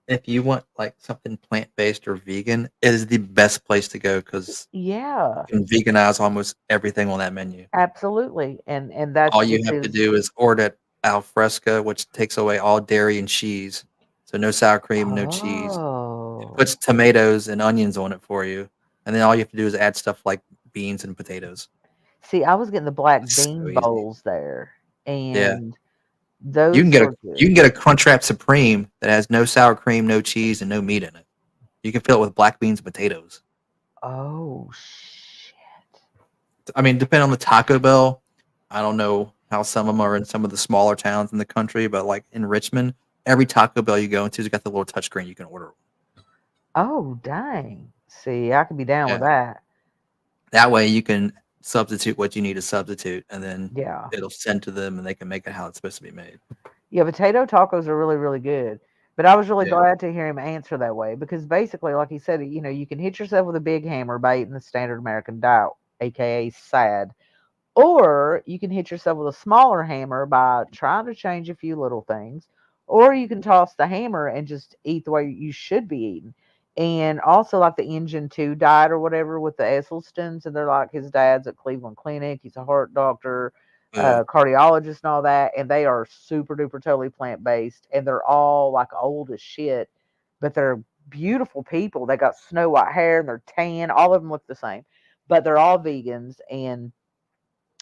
if you want like something plant based or vegan, it is the best place to go because Yeah, you can veganize almost everything on that menu. absolutely, and that's All you just have to his. do is order it al fresco, which takes away all dairy and cheese. So no sour cream, no cheese. It Oh, puts tomatoes and onions on it for you. And then all you have to do is add stuff like beans and potatoes. see, I was getting the black It's so bean easy. bowls there, Yeah. and You can those get a were you good. can get a Crunchwrap Supreme that has no sour cream, no cheese, and no meat in it. You can fill it with black beans and potatoes. Oh shit! I mean, depending on the Taco Bell, I don't know how some of them are in some of the smaller towns in the country, but like in Richmond, every Taco Bell you go into has got the little touchscreen you can order. Oh dang! See, I could be down with Yeah. that. That way you can substitute what you need to substitute, and then Yeah, it'll send to them, and they can make it how it's supposed to be made. yeah. Potato tacos are really, really good. But I was really Yeah. glad to hear him answer that way because basically, like he said, you can hit yourself with a big hammer by eating the standard American diet, aka SAD, or you can hit yourself with a smaller hammer by trying to change a few little things, or you can toss the hammer and just eat the way you should be eating. And also, like the Engine 2 diet or whatever with the Esselstyns, and they're like his dad's at Cleveland Clinic, he's a heart doctor, Yeah. cardiologist, and all that. And they are super duper totally plant based, and they're all like old as shit, but they're beautiful people. They got snow white hair and they're tan, all of them look the same, but they're all vegans. And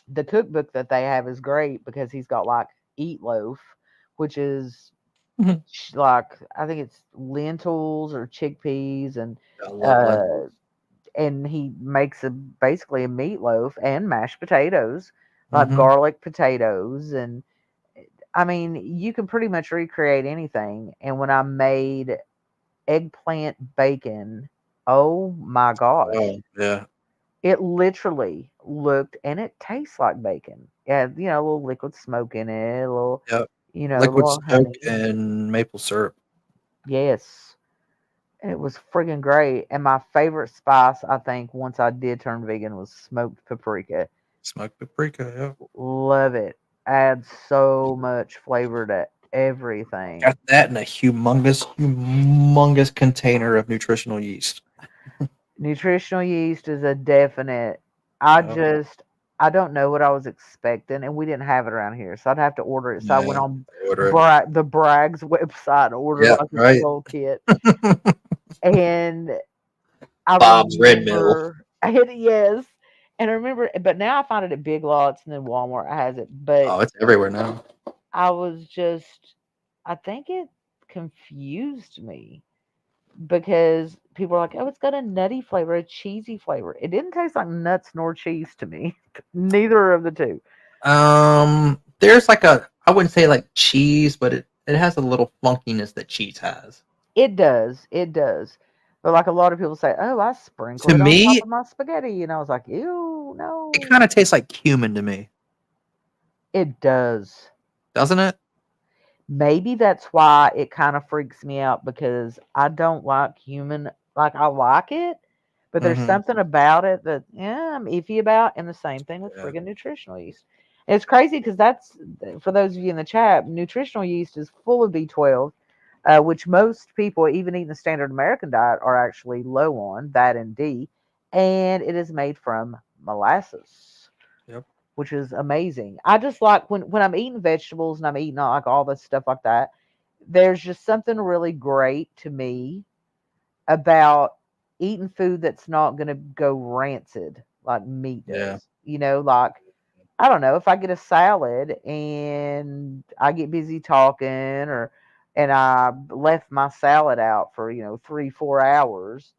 the cookbook that they have is great because he's got like Eat Loaf, which is Mhm. like I think it's lentils or chickpeas, I love uh, lentils. and he makes basically a meatloaf and mashed potatoes, like Hmm. garlic potatoes, and I mean you can pretty much recreate anything. And when I made eggplant bacon, oh my gosh, Oh yeah. it literally looked and it tastes like bacon. Yeah, a little liquid smoke in it, a little, Yep. a Liquid little smoke honey. and maple syrup. Yes. And it was friggin' great. And my favorite spice, I think, once I did turn vegan was smoked paprika. Smoked paprika. Yeah. Love it. Adds so much flavor to everything. Got that in a humongous container of nutritional yeast. Nutritional yeast is a definite. I Yep. just, I don't know what I was expecting, and we didn't have it around here, so I'd have to order it. So I went Yeah. on Order it. The Bragg's website and ordered Yeah. like a Right. slow kit, and I Bob's Red Mill. remember, yes, and I remember, but now I find it at Big Lots and then Walmart has it. But Oh, it's everywhere now. I was just, I think it confused me because people are like, "Oh, it's got a nutty flavor, a cheesy flavor." It didn't taste like nuts nor cheese to me. Neither of the two. There's like I wouldn't say like cheese, but it has a little funkiness that cheese has. It does. It does. But like a lot of people say, "Oh, I sprinkle To it on top me, of my spaghetti," and I was like, "Ew, it no." kind of tastes like cumin to me, It does. doesn't it? Maybe that's why it kind of freaks me out because I don't like human. Like I like it, but there's Mhm. something about it that I'm iffy about. And the same thing with Yeah. friggin' nutritional yeast. It's crazy because that's for those of you in the chat. Nutritional yeast is full of B12, which most people, even eating the standard American diet, are actually low on that and D. And it is made from molasses, Yep. which is amazing. I just like when I'm eating vegetables and I'm eating like all this stuff like that. There's just something really great to me about eating food that's not going to go rancid like meat Yeah. does. You know, like I don't know if I get a salad and I get busy talking and I left my salad out for 3-4 hours,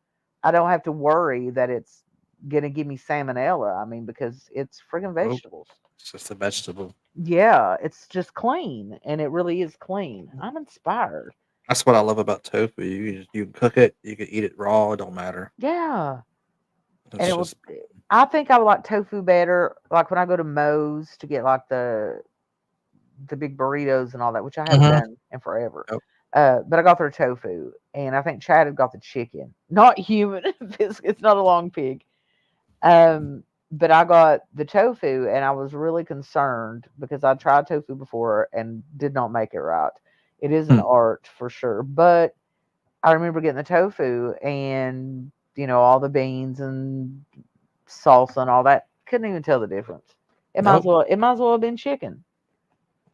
I don't have to worry that it's gonna give me salmonella. I mean, because it's friggin' Nope. vegetables. It's just a vegetable. Yeah, it's just clean, and it really is clean. I'm inspired. That's what I love about tofu. You can cook it, you can eat it raw. It don't matter. Yeah, and It's it was. just I think I would like tofu better. Like when I go to Moe's to get like the big burritos and all that, which I haven't Mhm. done in forever. Yep. But I got their tofu, and I think Chad had got the chicken, not human. It's not a long pig. But I got the tofu, and I was really concerned because I tried tofu before and did not make it right. It is an Hmm. art for sure, but I remember getting the tofu and all the beans and salsa and all that. Couldn't even tell the difference. It might as Nope. well. It might as well have been chicken.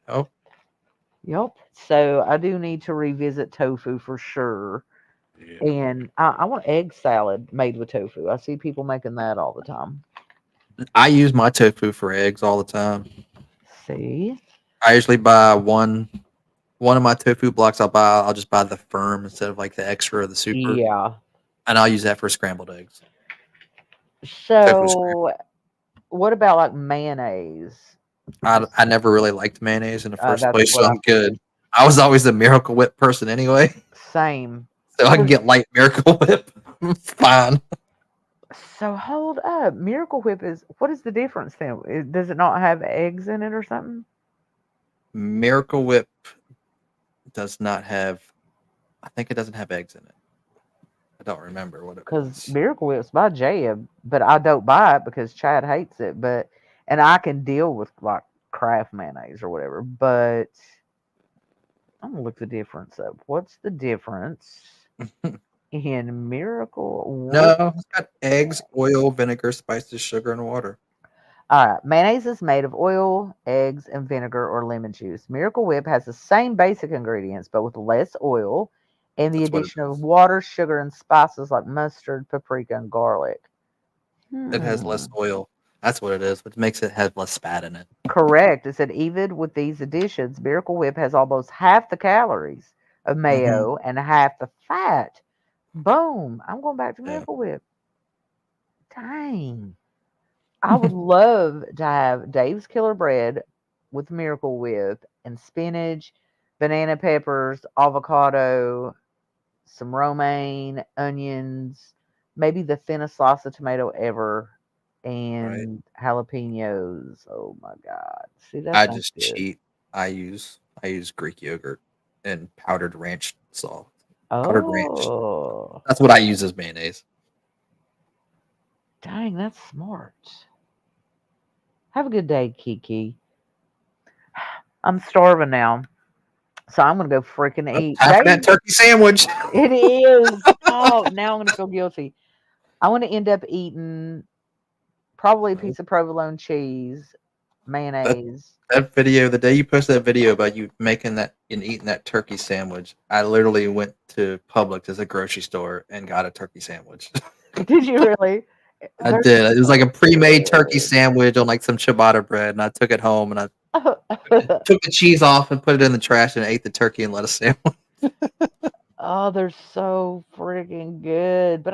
Nope. Yep. So I do need to revisit tofu for sure. Yeah. And I want egg salad made with tofu. I see people making that all the time. I use my tofu for eggs all the time. See? I usually buy one of my tofu blocks. I'll just buy the firm instead of like the extra or the super, Yeah. and I'll use that for scrambled eggs. Tofu scrambled. So what about like mayonnaise? I never really liked mayonnaise in the first That's place, what so I I'm good. figured. I was always a Miracle Whip person anyway, Same. so I can get light Miracle Whip. It's fine. So hold up. Miracle Whip what is the difference then? Does it not have eggs in it or something? Miracle Whip does not have. I think it doesn't have eggs in it. I don't remember what it Because was. Miracle Whip's by Jeb, but I don't buy it because Chad hates it. And I can deal with like Kraft mayonnaise or whatever. But I'm gonna look the difference up. What's the difference in Miracle Whip? No, it's got eggs, oil, vinegar, spices, sugar, and water. All right, mayonnaise is made of oil, eggs, and vinegar or lemon juice. Miracle Whip has the same basic ingredients, but with less oil and the That's what it addition of is. water, sugar, and spices like mustard, paprika, and garlic. It has less oil. That's what it is, which makes it have less fat in it. Correct. It said even with these additions, Miracle Whip has almost half the calories of mayo and half the fat. Boom. I'm going back to Yeah. Miracle Whip. Dang. I would love to have Dave's Killer Bread with Miracle Whip and spinach, banana peppers, avocado, some romaine, onions, maybe the thinnest slice of tomato ever, Right. and jalapenos. Oh my God. See, that I sounds just good. cheat. I use Greek yogurt and powdered ranch salt. Powdered ranch. Oh, That's what I use as mayonnaise. dang, that's smart. Have a good day, Kiki. I'm starving now, so I'm gonna go freaking Oh, eat. time for that turkey sandwich. It is. Oh, now I'm gonna feel guilty. I want to end up eating probably a piece of provolone cheese, mayonnaise. That video, the day you posted that video about you making that and eating that turkey sandwich, I literally went to Publix as a grocery store and got a turkey sandwich. Did you really? I They're did. It was like a pre-made turkey good. sandwich on like some ciabatta bread, and I took it home and I Oh, took the cheese off and put it in the trash and ate the turkey and lettuce sandwich. they're so freaking good. But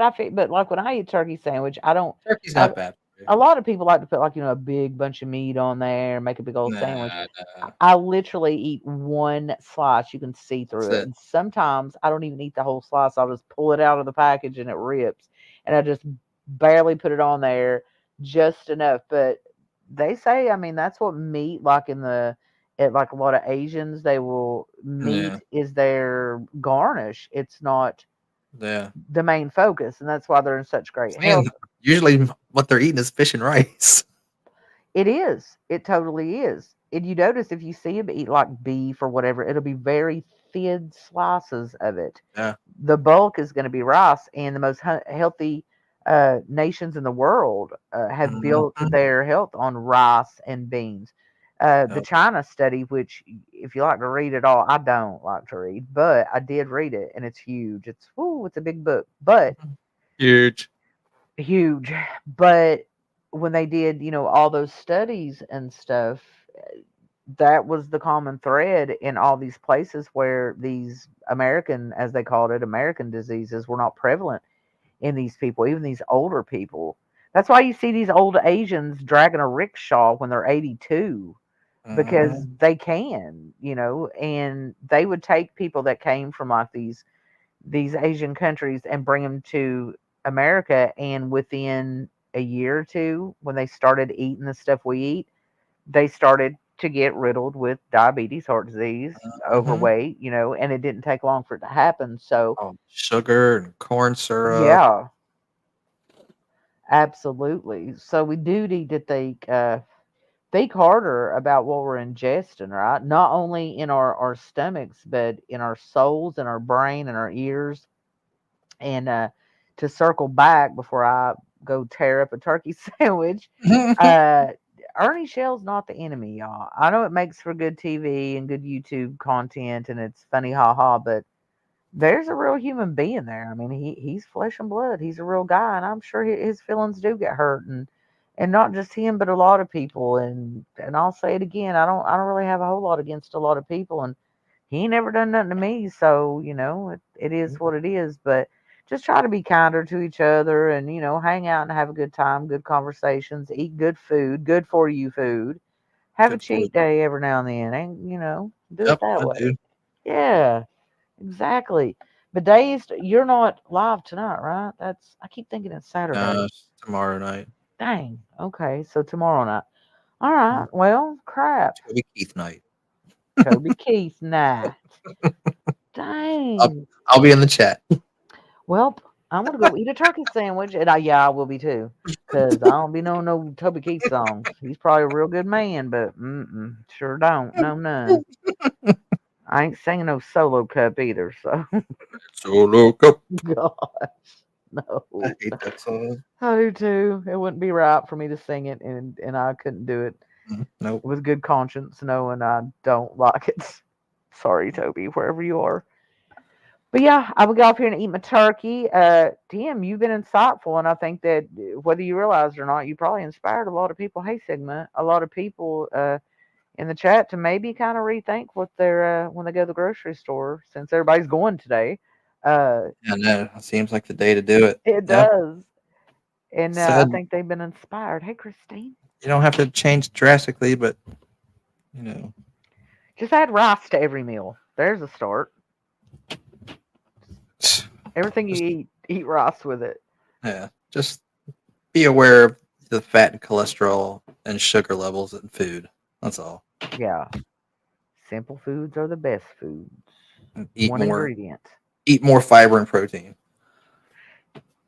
like when I eat turkey sandwich, I don't. Turkey's I, not bad. a lot of people like to put like a big bunch of meat on there, make a big old sandwich. Nah. I literally eat one slice. You can see through That's it. it. And sometimes I don't even eat the whole slice. I'll just pull it out of the package and it rips. And I just barely put it on there, just enough. But they say, I mean, that's what meat like in like a lot of Asians, they will meat Yeah. is their garnish. It's not Yeah. the main focus, and that's why they're in such great Man, health. usually what they're eating is fish and rice. It is. It totally is. And you notice if you see them eat like beef or whatever, it'll be very thin slices of it. Yeah. The bulk is going to be rice, and the most healthy nations in the world have built Mhm. their health on rice and beans. The Yep. China study, which if you like to read it all, I don't like to read, but I did read it, and it's huge. It's a big book, but Huge. huge. But when they did, all those studies and stuff, that was the common thread in all these places where these American, as they called it, American diseases were not prevalent in these people, even these older people. That's why you see these old Asians dragging a rickshaw when they're 82 because Mhm. they can, and they would take people that came from like these Asian countries and bring them to America, and within a year or two, when they started eating the stuff we eat, they started to get riddled with diabetes, heart disease, Mhm. overweight, and it didn't take long for it to happen. So, Oh, sugar and corn syrup. yeah, absolutely. So we do need to think harder about what we're ingesting, right? Not only in our stomachs, but in our souls and our brain and our ears. And to circle back before I go tear up a turkey sandwich, uh, Ernie Shell's not the enemy, y'all. I know it makes for good TV and good YouTube content, and it's funny, haha. But there's a real human being there. I mean, he's flesh and blood. He's a real guy, and I'm sure his feelings do get hurt, and not just him, but a lot of people. And I'll say it again. I don't really have a whole lot against a lot of people, and he ain't never done nothing to me. So it is what it is. But just try to be kinder to each other, and hang out and have a good time, good conversations, eat good food, good for you food. Have a Good for you. cheat day every now and then, and do it Yep, that I way. do. Yeah. Exactly. But days, you're not live tonight, right? I keep thinking it's Saturday. Tomorrow night. Dang. Okay, so tomorrow night. All right. Well, crap. Toby Keith night. Toby Keith night. I'll, Dang. I'll be in the chat. Well, I'm gonna go eat a turkey sandwich, and I will be too, cause I don't be knowing no Toby Keith songs. He's probably a real good man, but sure don't. No, none. I ain't singing no solo cup either. So, Solo cup. gosh, no. I hate that song. I do too. It wouldn't be right for me to sing it, and I couldn't do it Nope. with good conscience, knowing I don't like it. Sorry, Toby, wherever you are. But yeah, I would go up here and eat my turkey. Tim, you've been insightful, and I think that whether you realize it or not, you probably inspired a lot of people. Hey, Sigma, a lot of people in the chat to maybe kind of rethink what they're when they go to the grocery store, since everybody's going today. Uh, Yeah, no, it seems like the day to do it. it Yep. does, and I Said think they've been inspired. Hey, Christine. you don't have to change drastically, but Just add rice to every meal. There's a start. Everything you Just- eat rice with it. yeah, just be aware of the fat and cholesterol and sugar levels in food. That's all. Yeah. Simple foods are the best foods. And eat One more. ingredient. Eat more fiber and protein.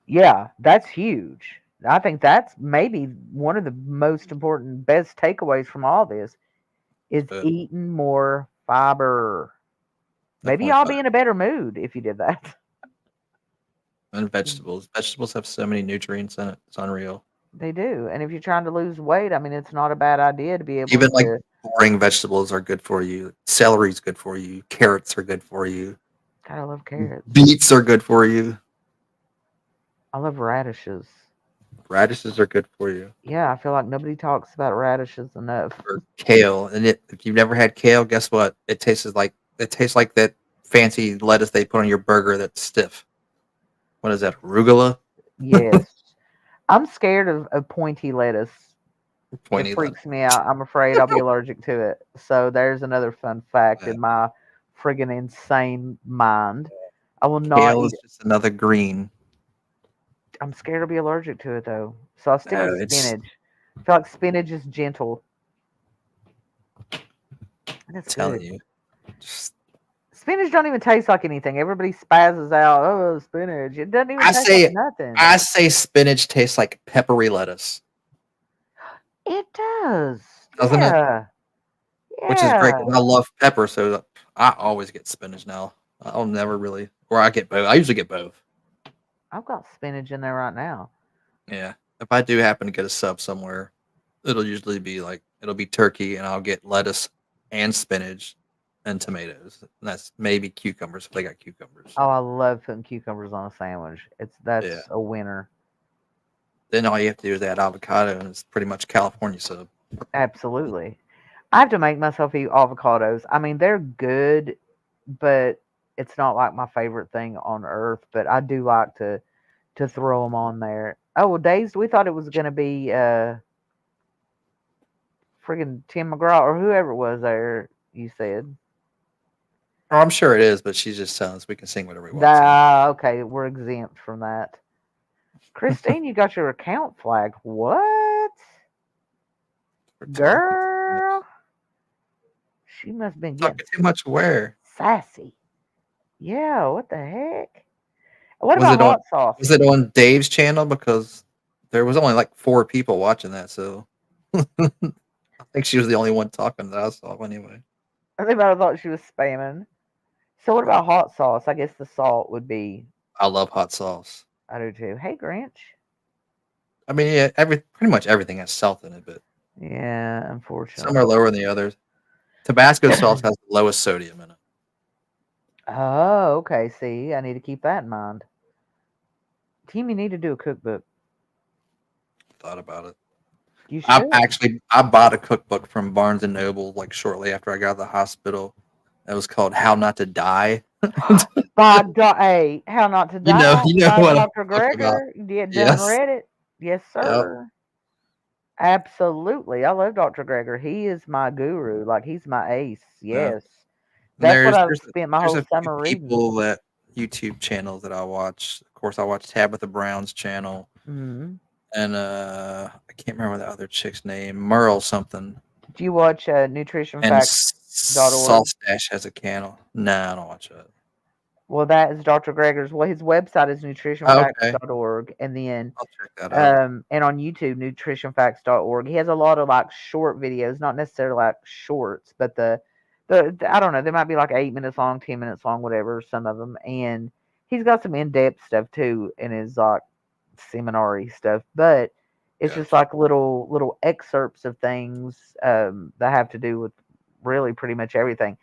Yeah, that's huge. I think that's maybe one of the most important, best takeaways from all this is eating more fiber. Maybe Definitely y'all fiber. be in a better mood if you did that. And vegetables. Vegetables have so many nutrients in it. It's unreal. They do. And if you're trying to lose weight, I mean, it's not a bad idea to be able Even to. like boring vegetables are good for you. Celery's good for you. Carrots are good for you. God, I love carrots. Beets are good for you. I love radishes. Radishes are good for you. Yeah, I feel like nobody talks about radishes enough. Or kale. And if you've never had kale, guess what? It tastes like that fancy lettuce they put on your burger that's stiff. What is that? Arugula? Yes. I'm scared of pointy lettuce. Pointy It lettuce. freaks me out. I'm afraid I'll be allergic to it. So there's another fun fact Yeah. in my friggin' insane mind. I will not Kale eat is it. just another green. I'm scared I'll be allergic to it though. So I'll stick No, with it's spinach. I feel like spinach is gentle. That's telling good. you. Just, Spinach don't even taste like anything. Everybody spazzes out. Oh, spinach! It doesn't even I taste like say nothing. I say spinach tastes like peppery lettuce, It does. doesn't it? Yeah. Which is great Yeah. 'cause I love pepper, so I always get spinach now. I'll never really, or I get both. I usually get both. I've got spinach in there right now. Yeah. If I do happen to get a sub somewhere, it'll usually be like it'll be turkey, and I'll get lettuce and spinach and tomatoes. And that's maybe cucumbers if they got cucumbers. Oh, I love putting cucumbers on a sandwich. That's Yeah. a winner. Then all you have to do is add avocado, and it's pretty much California sub. Absolutely. I have to make myself eat avocados. I mean, they're good, but it's not like my favorite thing on earth. But I do like to throw them on there. Oh, well, Dazed, we thought it was going to be friggin' Tim McGraw or whoever it was there, you said. Oh, I'm sure it is, but she's just telling us we can sing whatever we want. to. Okay, we're exempt from that. Christine, you got your account flagged. What? We're talking Girl. She must have been getting too much where? sassy. Yeah, what the heck? What Was about it on- hot sauce? Was it on Dave's channel? Because there was only like 4 people watching that, so I think she was the only one talking that I saw anyway. I think I thought she was spamming. So what about hot sauce? I guess the salt would be. I love hot sauce. I do too. Hey, Grinch. I mean, yeah, pretty much everything has salt in it, but Yeah, unfortunately. some are lower than the others. Tabasco sauce has the lowest sodium in it. Oh, okay. See, I need to keep that in mind. Team, you need to do a cookbook. Thought about it. You should. I bought a cookbook from Barnes and Noble like shortly after I got out of the hospital. It was called How Not to Die. Hey, How Not to Die You know by what I'm Dr. talking about. Gregor. You done Yes. read it? Yes, sir. Absolutely. I love Dr. Gregor. He is my guru. Like, he's my ace. Yes. That's what I've spent my whole There's a few summer reading. people that YouTube channels that I watch. Of course, I watch Tabitha Brown's channel, Mhm. and I can't remember the other chick's name, Merle something. Do you watch And nutritionfacts.org? Salt Stash has a channel. Nah, I don't watch that. Well, that is Dr. Gregor's. Well, his website is nutritionfacts.org. And then I'll check that out. and on YouTube, nutritionfacts.org. He has a lot of like short videos, not necessarily like shorts, but the I don't know, they might be like 8 minutes long, 10 minutes long, whatever, some of them. And he's got some in-depth stuff too in his like seminary stuff, but it's just like little excerpts of things that have to do with really pretty much everything.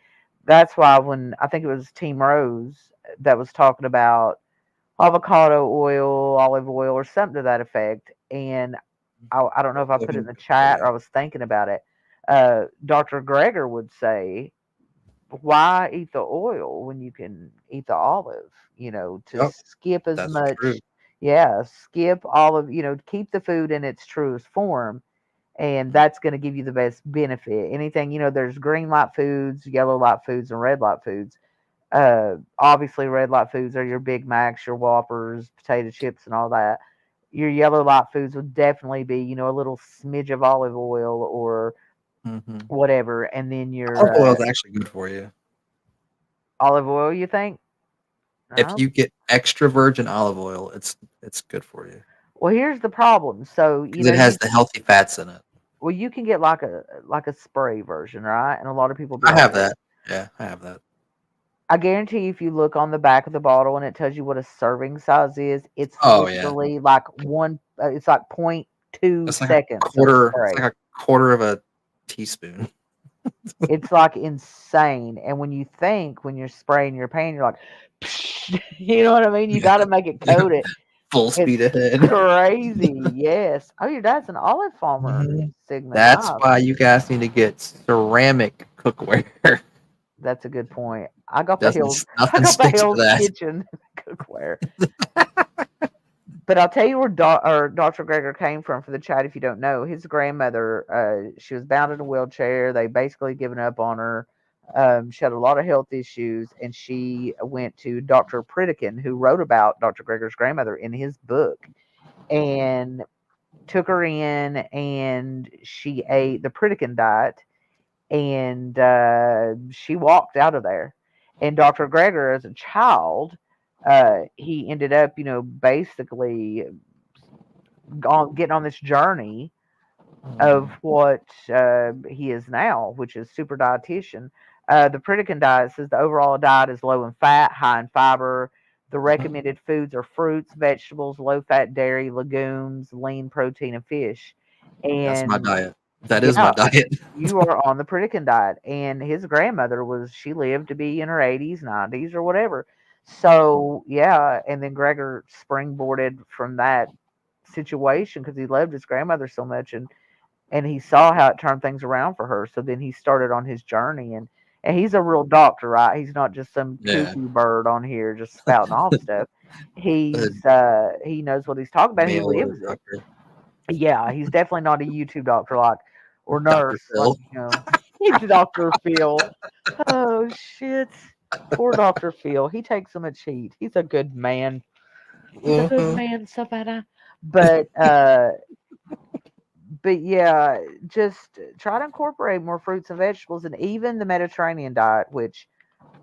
That's why when I think it was Team Rose that was talking about avocado oil, olive oil, or something to that effect. And I don't know if I put it in the chat or I was thinking about it. Dr. Gregor would say, why eat the oil when you can eat the olive? To skip as much. True. Yeah, skip olive, keep the food in its truest form. And that's going to give you the best benefit. Anything, there's green light foods, yellow light foods, and red light foods. Obviously, red light foods are your Big Macs, your Whoppers, potato chips, and all that. Your yellow light foods would definitely be, a little smidge of olive oil or whatever. And then your olive oil is actually good for you. Olive oil, you think? If you get extra virgin olive oil, it's good for you. Well, here's the problem. So it has the healthy fats in it. Well, you can get like a spray version, right? And a lot of people do. I have that. Yeah, I have that. I guarantee you, if you look on the back of the bottle and it tells you what a serving size is, it's literally like one. It's like 0.2 seconds. It's like a quarter of a teaspoon. It's like insane. And when you're spraying your pan, you're like, you know what I mean? You got to make it coat it. Full speed ahead. Crazy, yes. Oh, your dad's an olive farmer. Sigma. That's why you guys need to get ceramic cookware. That's a good point. I got Nothing the Hell's Kitchen cookware. But I'll tell you where Dr. Gregor came from for the chat. If you don't know, his grandmother, she was bound in a wheelchair. They basically given up on her. She had a lot of health issues, and she went to Dr. Pritikin, who wrote about Dr. Gregor's grandmother in his book, and took her in, and she ate the Pritikin diet. and she walked out of there. And Dr. Greger, as a child, he ended up, basically getting on this journey of what he is now, which is super dietitian. The Pritikin diet says the overall diet is low in fat, high in fiber. The recommended foods are fruits, vegetables, low-fat dairy, legumes, lean protein, and fish. That's my And diet. That is my diet. you are on the Pritikin diet. And his grandmother she lived to be in her 80s, 90s, or whatever. So, yeah. And then Gregor springboarded from that situation because he loved his grandmother so much. And he saw how it turned things around for her. So then he started on his journey. And he's a real doctor, right? He's not just some cuckoo bird on here just spouting off stuff. He knows what he's talking about. He lives it. Yeah, he's definitely not a YouTube doctor or nurse. Phil. He's Dr. Phil. Oh shit. Poor Dr. Phil. He takes so much heat. He's a good man. He's a good man, Savannah. But yeah, just try to incorporate more fruits and vegetables, and even the Mediterranean diet, which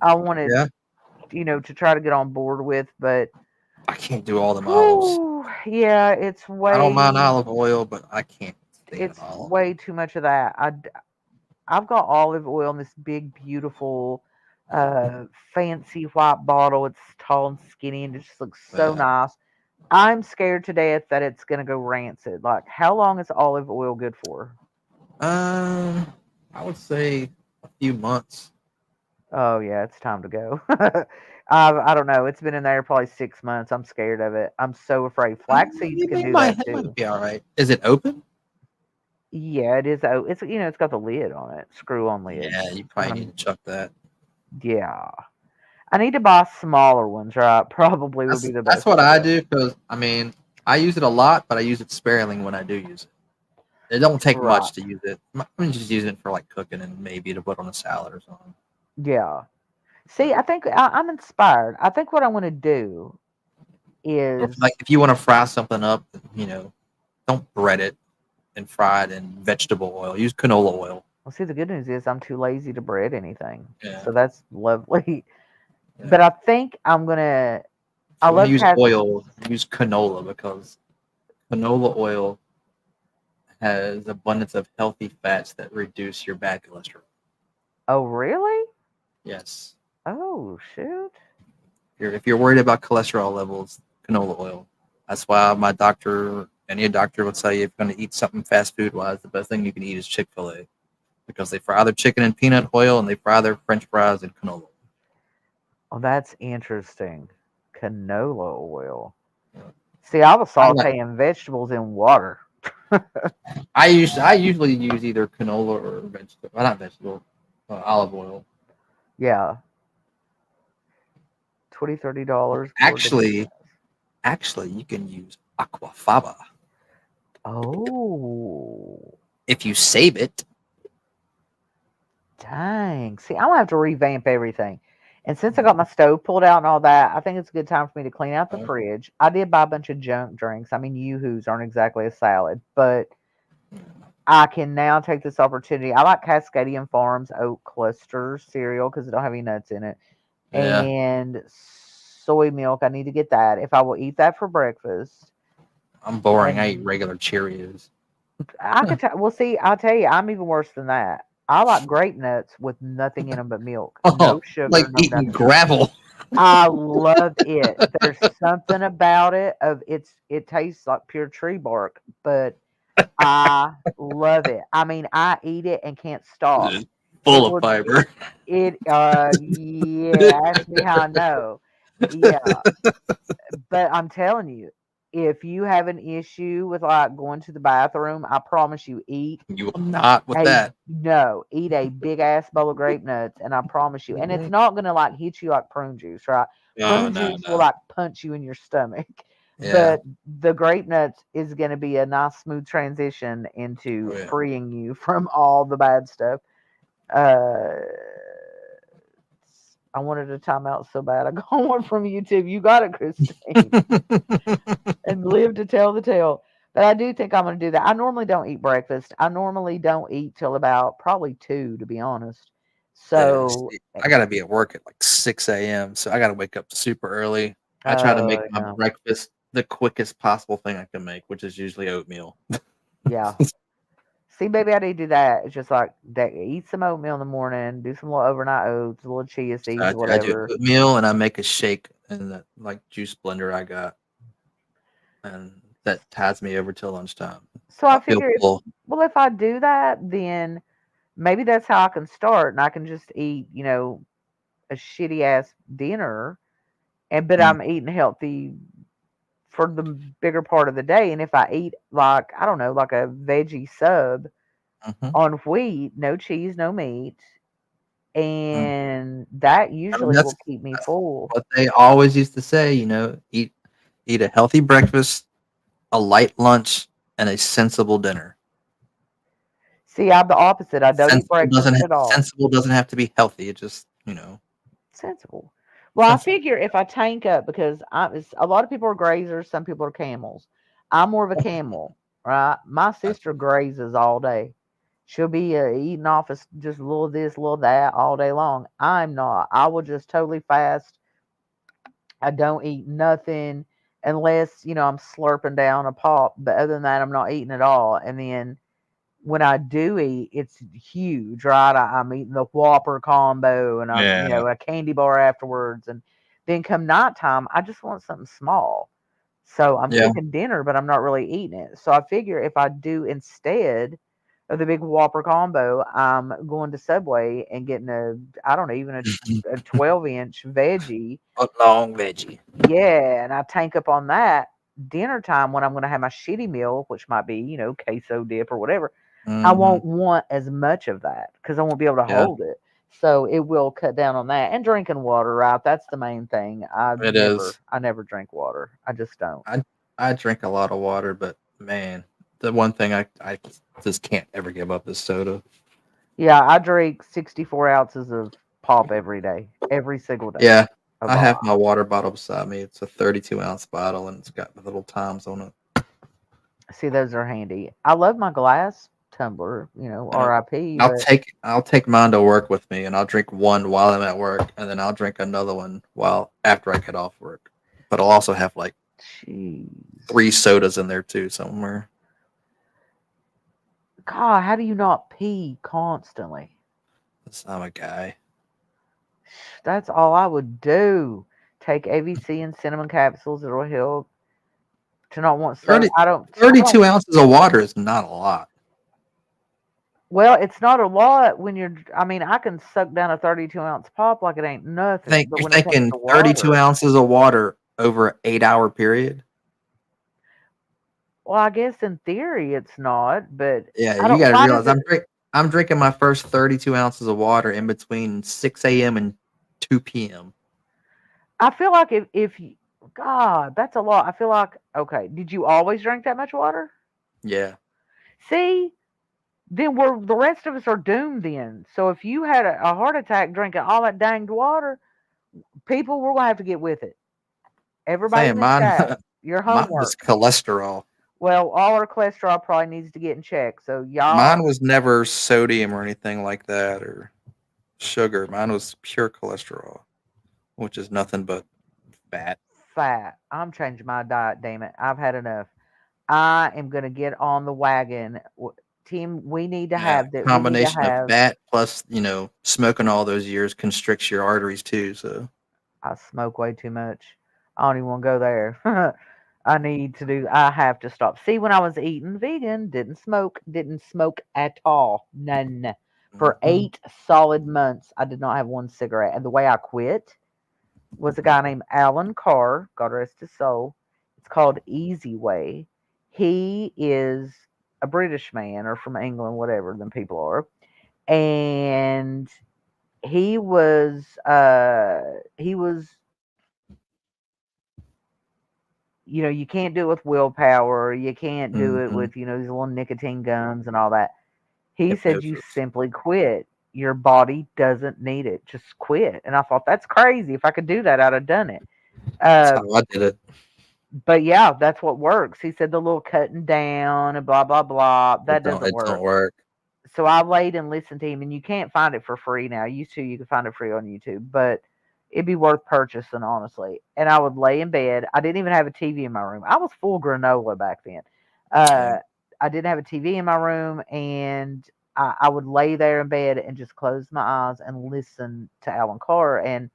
I wanted, to try to get on board with, but I can't do all the olives. Yeah, it's way. I don't mind olive oil, but I can't. It's way too much of that. I've got olive oil in this big, beautiful, fancy white bottle. It's tall and skinny, and it just looks so nice. I'm scared to death that it's going to go rancid. Like, how long is olive oil good for? I would say a few months. Oh, yeah, it's time to go. I don't know. It's been in there probably 6 months. I'm scared of it. I'm so afraid. Flax seeds can do that too. Might be all right. Is it open? Yeah, it is. It's it's got the lid on it, screw-on lid. Yeah, you probably need to chuck that. Yeah. I need to buy smaller ones, right? Probably would be the best. That's what I do because, I use it a lot, but I use it sparingly when I do use it. It don't take much to use it. I'm just using it for like cooking and maybe to put on a salad or something. Yeah. See, I think I'm inspired. I think what I want to do is if you want to fry something up, don't bread it and fry it in vegetable oil. Use canola oil. Well, see, the good news is I'm too lazy to bread anything. Yeah. So that's lovely. Yeah. But I think I'm gonna. I love use oil. Use canola because canola oil has abundance of healthy fats that reduce your bad cholesterol. Oh, really? Yes. Oh, shoot. If you're worried about cholesterol levels, canola oil. That's why my doctor, any doctor will tell you if you're going to eat something fast food wise, the best thing you can eat is Chick-fil-A because they fry their chicken in peanut oil and they fry their French fries in canola. Oh, that's interesting. Canola oil. Yeah. See, I was sauteing vegetables in water. I usually use either canola or vegetable. Well, not vegetable, olive oil. Yeah. $20-$30. Actually, you can use aquafaba. Oh. If you save it. Dang. See, I'm going to have to revamp everything. And since I got my stove pulled out and all that, I think it's a good time for me to clean out the fridge. I did buy a bunch of junk drinks. I mean, Yoo-Hoos aren't exactly a salad, but I can now take this opportunity. I like Cascadian Farms oat clusters cereal because it don't have any nuts in it. Yeah. And soy milk. I need to get that if I will eat that for breakfast. I'm boring. I eat regular Cheerios. I could well, see, I'll tell you, I'm even worse than that. I like grape nuts with nothing in them but milk. No sugar. Like eating gravel. I love it. There's something about it. It tastes like pure tree bark, but I love it. I mean, I eat it and can't stop. Full of fiber. Yeah, ask me how I know. Yeah. But I'm telling you, if you have an issue with like going to the bathroom, I promise you, eat. You will not with that. No, eat a big ass bowl of grape nuts, and I promise you. And it's not gonna like hit you like prune juice, right? Prune juice will like punch you in your stomach. Yeah. But the grape nuts is gonna be a nice smooth transition into freeing you from all the bad stuff. I wanted a timeout so bad. I got one from YouTube. You got it, Christine. And live to tell the tale. But I do think I'm going to do that. I normally don't eat breakfast. I normally don't eat till about probably 2, to be honest. Yeah, So, see, I gotta be at work at like 6 a.m., so I gotta wake up super early. I try to make my yeah, breakfast the quickest possible thing I can make, which is usually oatmeal. yeah. See, baby, I need to do that. It's just like eat some oatmeal in the morning, do some little overnight oats, a little chia So seeds, I do whatever. oatmeal and I make a shake in the like juice blender I got, and that ties me over till lunchtime. So I I feel figure full. if I do that, then maybe that's how I can start, and I can just eat, a shitty ass dinner, but Mm, I'm eating healthy for the bigger part of the day. And if I eat like I don't know, like a veggie sub mhm, on wheat, no cheese, no meat, mm. and that I mean, usually will keep me that's full. what they always used to say. Eat a healthy breakfast, a light lunch, and a sensible dinner. See, I'm the opposite. I don't eat breakfast at all. Sensible doesn't have to be healthy. It just Sensible. Well, I sensible. figure if I tank up, because a lot of people are grazers, some people are camels. I'm more of a camel, right? My sister grazes all day. She'll be eating off of just a little this, a little that all day long. I'm not. I will just totally fast. I don't eat nothing unless, I'm slurping down a pop. But other than that, I'm not eating at all. And then when I do eat, it's huge, right? I'm eating the Whopper combo and I'm, Yeah, a candy bar afterwards. And then come nighttime, I just want something small. So I'm yeah. cooking dinner, but I'm not really eating it. So I figure if I do instead of the big Whopper combo, I'm going to Subway and getting I don't know, even a 12-inch veggie. A long veggie. Yeah. And I tank up on that dinner time when I'm going to have my shitty meal, which might be, queso dip or whatever. I Hmm. won't want as much of that because I won't be able to Yeah, hold it. So it will cut down on that. And drinking water, right? That's the main thing. it is. I never drink water. I just don't. I drink a lot of water, but man, the one thing I just can't ever give up is soda. Yeah, I drink 64 ounces of pop every day, every single day. Yeah, A I have bottle. my water bottle beside me. It's a 32-ounce bottle, and it's got the little times on it. See, those are handy. I love my glass tumbler, Yep. RIP, but I'll take mine to work with me, and I'll drink one while I'm at work, and then I'll drink another one while after I get off work. But I'll also have like jeez. 3 sodas in there too somewhere. God, how do you not pee constantly? 'Cause I'm a guy. That's all I would do. Take AVC and cinnamon capsules. It'll help to not want soda. 30, I don't 32 ounces of water is not a lot. Well, it's not a lot when I mean, I can suck down a 32-ounce pop like it ain't nothing, but You're when it comes thinking to 32 water, ounces of water over an 8-hour period? well, I guess in theory it's not, but Yeah, I you don't. got to Why does realize it? I'm drinking my first 32 ounces of water in between 6 a.m. and 2 p.m. I feel like God, that's a lot. I feel like okay. Did you always drink that much water? Yeah. See, then the rest of us are doomed. Then, so if you had a heart attack drinking all that danged water, people we're gonna have to get with it. Everybody in Saying the mine chat, your mine was homework. cholesterol. Well, all our cholesterol probably needs to get in check. So Mine y'all, was never sodium or anything like that or sugar. Mine was pure cholesterol, which is nothing but fat. fat. I'm changing my diet. Damn it, I've had enough. I am gonna get on the wagon. Tim, we need to Yeah, have that. We need to combination of have. fat plus, smoking all those years constricts your arteries too, so I smoke way too much. I don't even want to go there. I have to stop. See, when I was eating vegan, didn't smoke at all. None. For mhm. 8 solid months, I did not have one cigarette. And the way I quit was a guy named Alan Carr, God rest his soul. It's called Easy Way. He is a British man or from England, whatever them people are. And he was you can't do it with willpower. You can't do it Mhm. with, these little nicotine gums and all that. He said you Hypnosis. simply quit. Your body doesn't need it. Just quit. And I thought that's crazy. If I could do that, I'd have done it. That's Uh, how I did it. But yeah, that's what works. He said the little cutting down and blah blah blah that doesn't It don't work. work. So I laid and listened to him, and you can't find it for free now. Used to, you could find it free on YouTube, but it'd be worth purchasing, honestly. And I would lay in bed. I didn't even have a TV in my room. I was full granola back then. Yeah. I didn't have a TV in my room, and I would lay there in bed and just close my eyes and listen to Alan Carr, and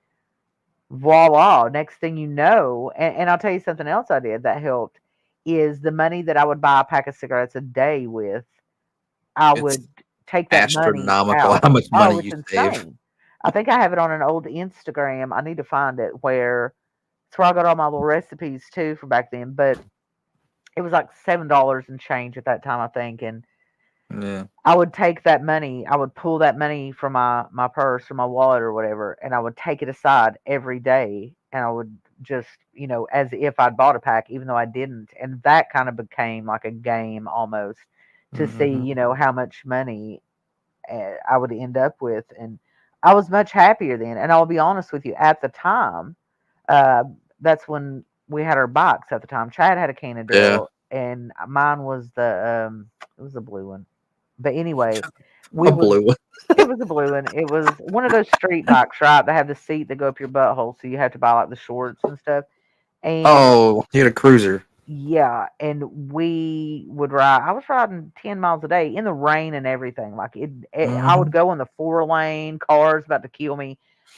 voila, next thing you know, and I'll tell you something else I did that helped is the money that I would buy a pack of cigarettes a day with. I It's would take that money astronomical out. how much money Oh, it's you save. insane. I think I have it on an old Instagram. I need to find it where it's where I got all my little recipes too from back then. But it was like $7 and change at that time, I think. And Yeah. I would take that money, I would pull that money from my purse or my wallet or whatever, and I would take it aside every day, and I would just, as if I'd bought a pack, even though I didn't. And that kind of became like a game almost to see, Mhm. how much money I would end up with. And I was much happier then. And I'll be honest with you, at the time, uh, that's when we had our bikes at the time. Chad had a Yeah. Cannondale, and mine was it was the blue one. But anyway, we A would. blue one. It was a blue one. It was one of those street bikes, right? That have the seat that go up your butthole, so you have to buy like the shorts and stuff. And Oh, you had a cruiser. yeah, and we would ride. I was riding 10 miles a day in the rain and everything. Like I would Mhm. go in the 4 lane, cars about to kill me.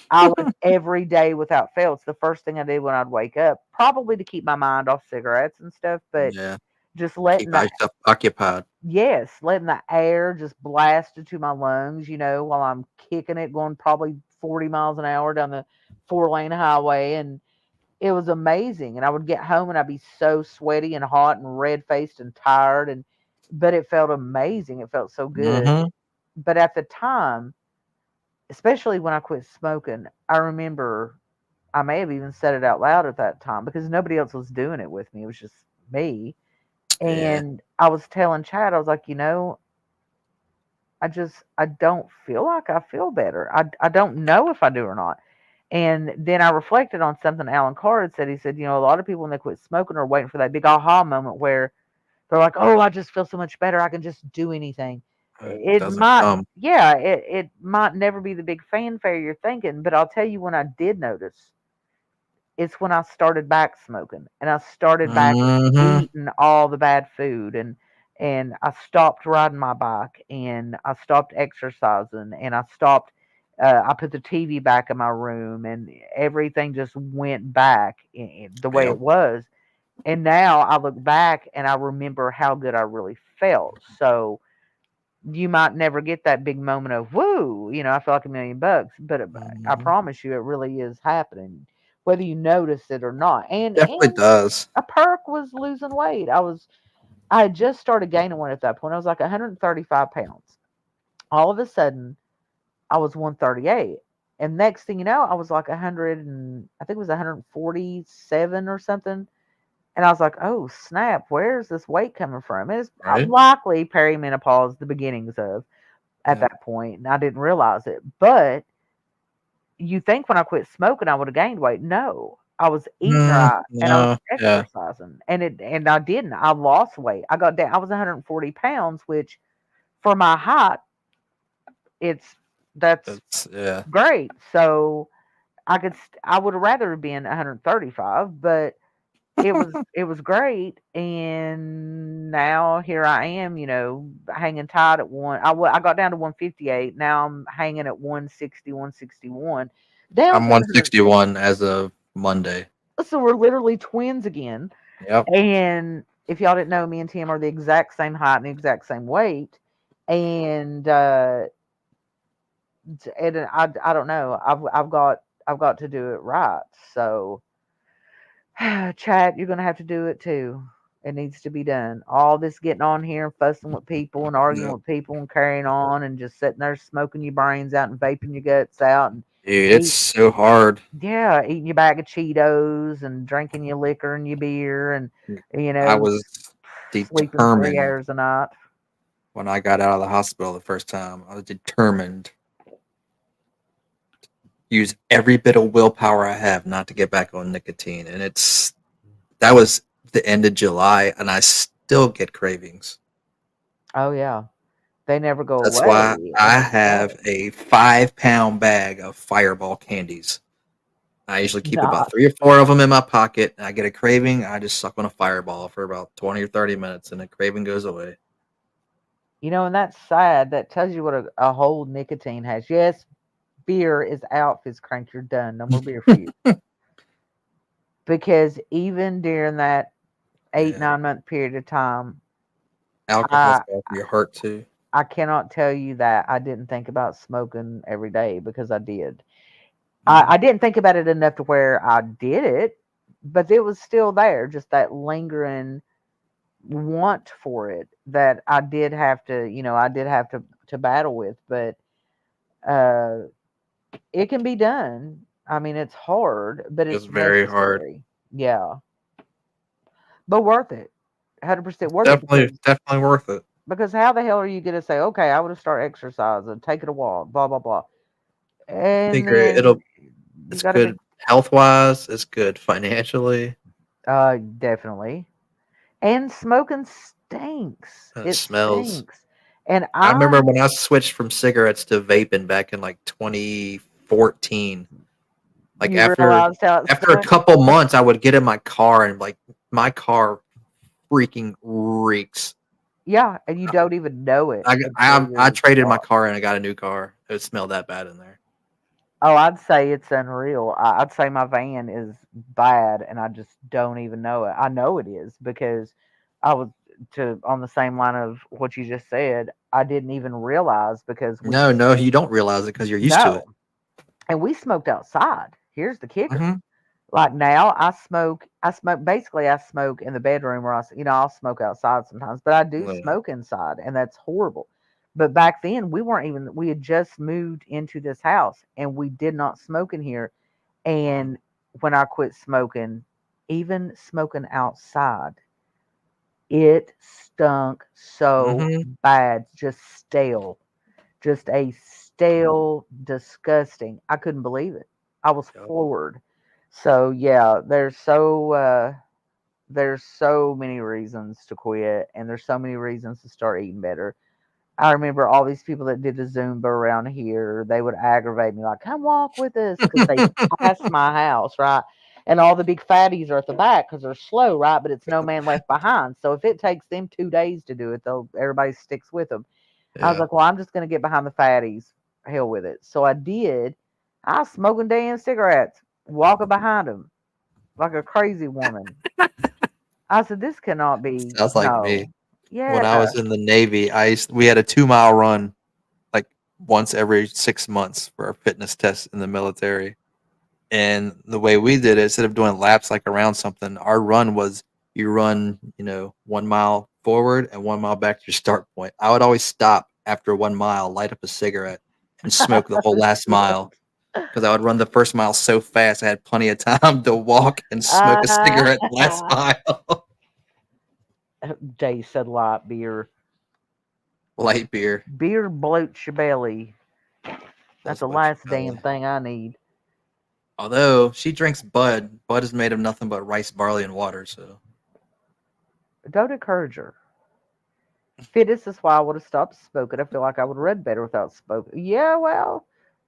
I was every day without fail. It's the first thing I did when I'd wake up, probably to keep my mind off cigarettes and stuff, but Yeah. just letting Keep that. yourself occupied. Yes, letting the air just blast into my lungs, while I'm kicking it, going probably 40 miles an hour down the 4 lane highway. And it was amazing. And I would get home and I'd be so sweaty and hot and red faced and tired. But it felt amazing. It felt so good. Mhm. But at the time, especially when I quit smoking, I remember I may have even said it out loud at that time because nobody else was doing it with me. It was just me. Yeah. And I was telling Chad, I was like, I don't feel like I feel better. I don't know if I do or not. And then I reflected on something Alan Carr had said. He said, a lot of people when they quit smoking are waiting for that big aha moment where they're like, oh, I just feel so much better. I can just do anything. It It doesn't might, come. yeah, it might never be the big fanfare you're thinking, but I'll tell you when I did notice, it's when I started back smoking and I started back Mhm. eating all the bad food, and I stopped riding my bike, and I stopped exercising, and I put the TV back in my room, and everything just went back the way it Yep. was. And now I look back and I remember how good I really felt. So you might never get that big moment of woo, I feel like $1,000,000, but I Mhm. promise you, it really is happening, whether you notice it or not. Definitely And does. a perk was losing weight. I had just started gaining weight at that point. I was like 135 pounds. All of a sudden, I was 138. And next thing you know, I was like 100 and I think it was 147 or something. And I was like, oh, snap, where's this weight coming from? It's Right? likely perimenopause, the beginnings of at Yeah. that point, and I didn't realize it. But you think when I quit smoking, I would have gained weight. No, I was eating right and I was No. Yeah. exercising, and I didn't. I lost weight. I got down. I was 140 pounds, which for my height, it's that's Yeah. great. So I would have rather been 135, but it was great. And now here I am, hanging tight at I got down to 158. Now I'm hanging at 160, 161, down I'm 700. 161 as of Monday. So we're literally twins again. Yep. And if y'all didn't know, me and Tim are the exact same height and the exact same weight. And I don't know. I've got to do it right. So Chat, you're gonna have to do it too. It needs to be done. All this getting on here and fussing with people and arguing Yep. with people and carrying on and just sitting there smoking your brains out and vaping your guts out and Dude, it's eat, so hard. yeah, eating your bag of Cheetos and drinking your liquor and your beer and I was sleeping 3 determined hours a night. when I got out of the hospital the first time. I was determined to use every bit of willpower I have not to get back on nicotine, and it's that was the end of July, and I still get cravings. Oh yeah, they never go That's away. why and I it's have bad. a 5-pound bag of Fireball candies. I usually keep Nah, about 3 or 4 of them in my pocket. And I get a craving, I just suck on a Fireball for about 20 or 30 minutes, and the craving goes away. and that's sad. That tells you what a whole nicotine has. Yes, beer is out. Crank, you're done. No more beer for you. Because even during that eight, Yeah. 9 month period of time, Alcohol's I bad for your heart too. I cannot tell you that I didn't think about smoking every day because I did. I didn't think about it enough to where I did it, but it was still there, just that lingering want for it that I did have to battle with. But uh, it can be done. I mean, it's hard, but It's it's very hard. necessary. Yeah, but worth it. 100% worth it Definitely worth it. because how the hell are you going to say, okay, I want to start exercising, taking a walk, blah blah blah, I and think then you it's got to be good health wise, it's good financially. definitely. And smoking stinks. And it It smells. stinks. And I remember when I switched from cigarettes to vaping back in like 2014. Like you realized how it after a stunk. couple months, I would get in my car and like my car freaking reeks. Yeah, and you don't even know it I until I you're traded my stopped. car and I got a new car. It smelled that bad in there. Oh, I'd say it's unreal. I'd say my van is bad, and I just don't even know it. I know it is because I was to on the same line of what you just said. I didn't even realize because No, you don't realize it because you're used to no, it. and we smoked outside. Here's the kicker. Mhm. Like now, I smoke in the bedroom where I'll smoke outside sometimes, but I do Yeah. smoke inside, and that's horrible. But back then, we had just moved into this house and we did not smoke in here. And when I quit smoking, even smoking outside, it stunk so Mhm. bad, just stale, just a stale, disgusting. I couldn't believe it. I was Yep. floored. So yeah, there's so many reasons to quit, and there's so many reasons to start eating better. I remember all these people that did the Zumba around here. They would aggravate me like, "Come walk with us," because they pass my house, right? And all the big fatties are at the back because they're slow, right? But it's no man left behind. So if it takes them 2 days to do it, though, everybody sticks with them. I was Yeah. like, well, I'm just going to get behind the fatties. Hell with it. So I did. I was smoking damn cigarettes, walking behind them like a crazy woman. I said, this cannot be. Sounds like me. No. Yeah. When I was in the Navy, we had a 2-mile run like once every 6 months for our fitness test in the military. And the way we did it, instead of doing laps like around something, our run was you run, 1 mile forward and 1 mile back to your start point. I would always stop after 1 mile, light up a cigarette, and smoke the whole last mile because I would run the first mile so fast I had plenty of time to walk and smoke a cigarette the last mile. Jay said light beer. Light beer. Beer bloats your belly. That's Does the what you last damn belly. thing I need. Although she drinks Bud. Bud is made of nothing but rice, barley, and water. So Don't encourage her. Fitness is why I would have stopped smoking. I feel like I would have read better without smoking. Yeah, well,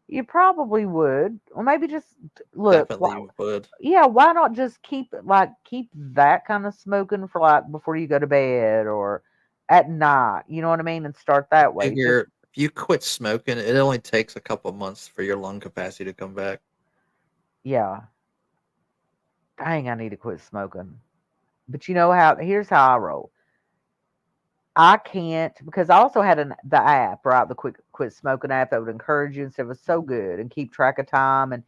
you probably would. Or maybe just look. definitely Bud. Yeah, why not just keep that kind of smoking for like before you go to bed or at night, you know what I mean, and start that way. Just Figure if you quit smoking, it only takes a couple months for your lung capacity to come back. yeah. Dang, I need to quit smoking. But you know how here's how I roll. I can't because I also had the app, right? The quit smoking app that would encourage you and stuff. It was so good and keep track of time and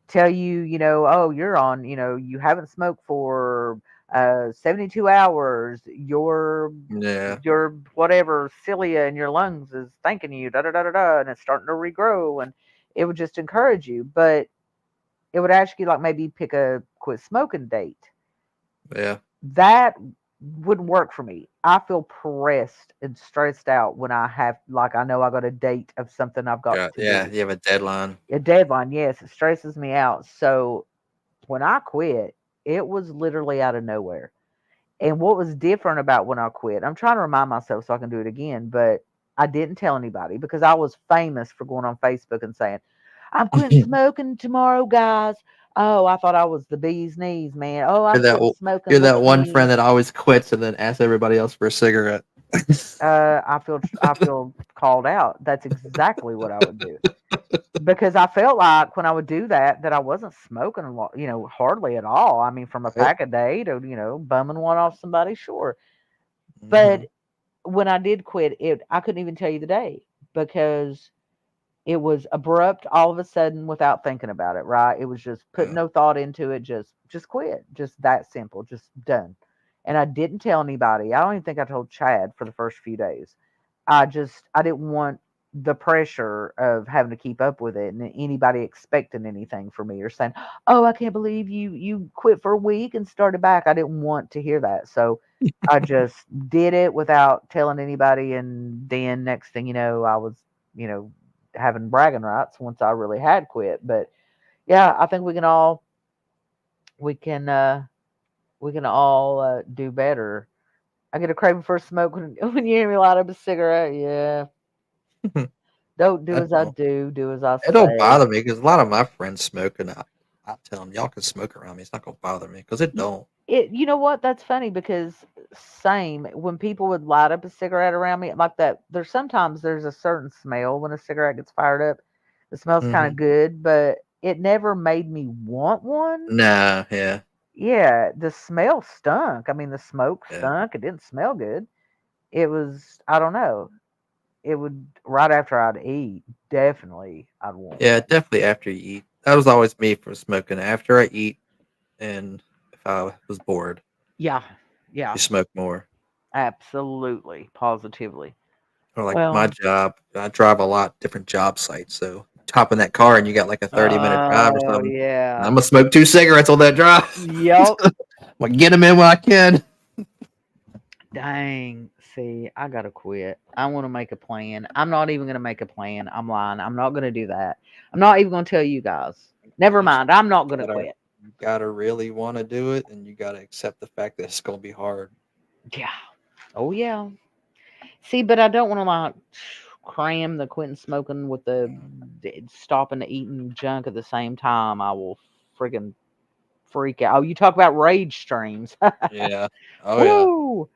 tell you, oh, you're on, you haven't smoked for 72 hours. Yeah, Your whatever cilia in your lungs is thanking you, da da da da da, and it's starting to regrow, and it would just encourage you. But it would ask you like maybe pick a quit smoking date. yeah, That wouldn't work for me. I feel pressed and stressed out when I have like I know I got a date of something I've got to yeah. do. You have a deadline. A deadline, yes, it stresses me out. So when I quit, It was literally out of nowhere. And what was different about when I quit, I'm trying to remind myself so I can do it again, but I didn't tell anybody because I was famous for going on Facebook and saying, I'm quitting smoking tomorrow, guys. Oh, I thought I was the bee's knees, man. Oh, I'm You're that quitting smoking. you're Look that at one me. friend that always quits and then asks everybody else for a cigarette. I feel called out. That's exactly what I would do. Because I felt like when I would do that, that I wasn't smoking a lot, hardly at all. I mean, from a Yep. pack a day to, bumming one off somebody, sure. Mhm. But when I did quit, I couldn't even tell you the day because it was abrupt all of a sudden without thinking about it, right? It was just put Yeah. no thought into it, just quit. Just that simple, just done. And I didn't tell anybody. I don't even think I told Chad for the first few days. I didn't want the pressure of having to keep up with it and anybody expecting anything from me or saying, "Oh, I can't believe you quit for a week and started back." I didn't want to hear that. So I just did it without telling anybody, and then next thing you know, I was, having bragging rights once I really had quit. But yeah, I think we can do better. I get a craving for a smoke when, when you hear me light up a cigarette. Yeah. Don't do I as I don't. do as I It don't say. bother me because a lot of my friends smoke, and I tell them y'all can smoke around me. It's not gonna bother me because it Y- don't. You know what? That's funny because same when people would light up a cigarette around me like that. There's a certain smell when a cigarette gets fired up. It smells kind Hmm. of good, but it never made me want one. Nah, yeah, Yeah, the smell stunk. I mean, the smoke yeah, stunk. It didn't smell good. It was, I don't know. It would, right after I'd eat, definitely I'd want yeah. one. Definitely after you eat. That was always me for smoking. After I eat, and if I was bored, Yeah, yeah, you smoke more. absolutely, positively. Or like my Well, job, I drive a lot different job sites. So hop in that car and you got like a 30-minute drive or oh something. I'm yeah, gonna smoke 2 cigarettes on that drive. yep. Like get them in when I can. Dang. See, I gotta quit. I want to make a plan. I'm not even gonna make a plan. I'm lying. I'm not gonna do that. I'm not even gonna tell you guys. Never You just mind. I'm not gonna gotta quit. you gotta really want to do it, and you gotta accept the fact that it's gonna be hard. Yeah. Oh yeah. See, but I don't want to like cram the quitting smoking with the stopping the eating junk at the same time. I will friggin' freak out. Oh, you talk about rage streams. Yeah. Oh yeah. Woo!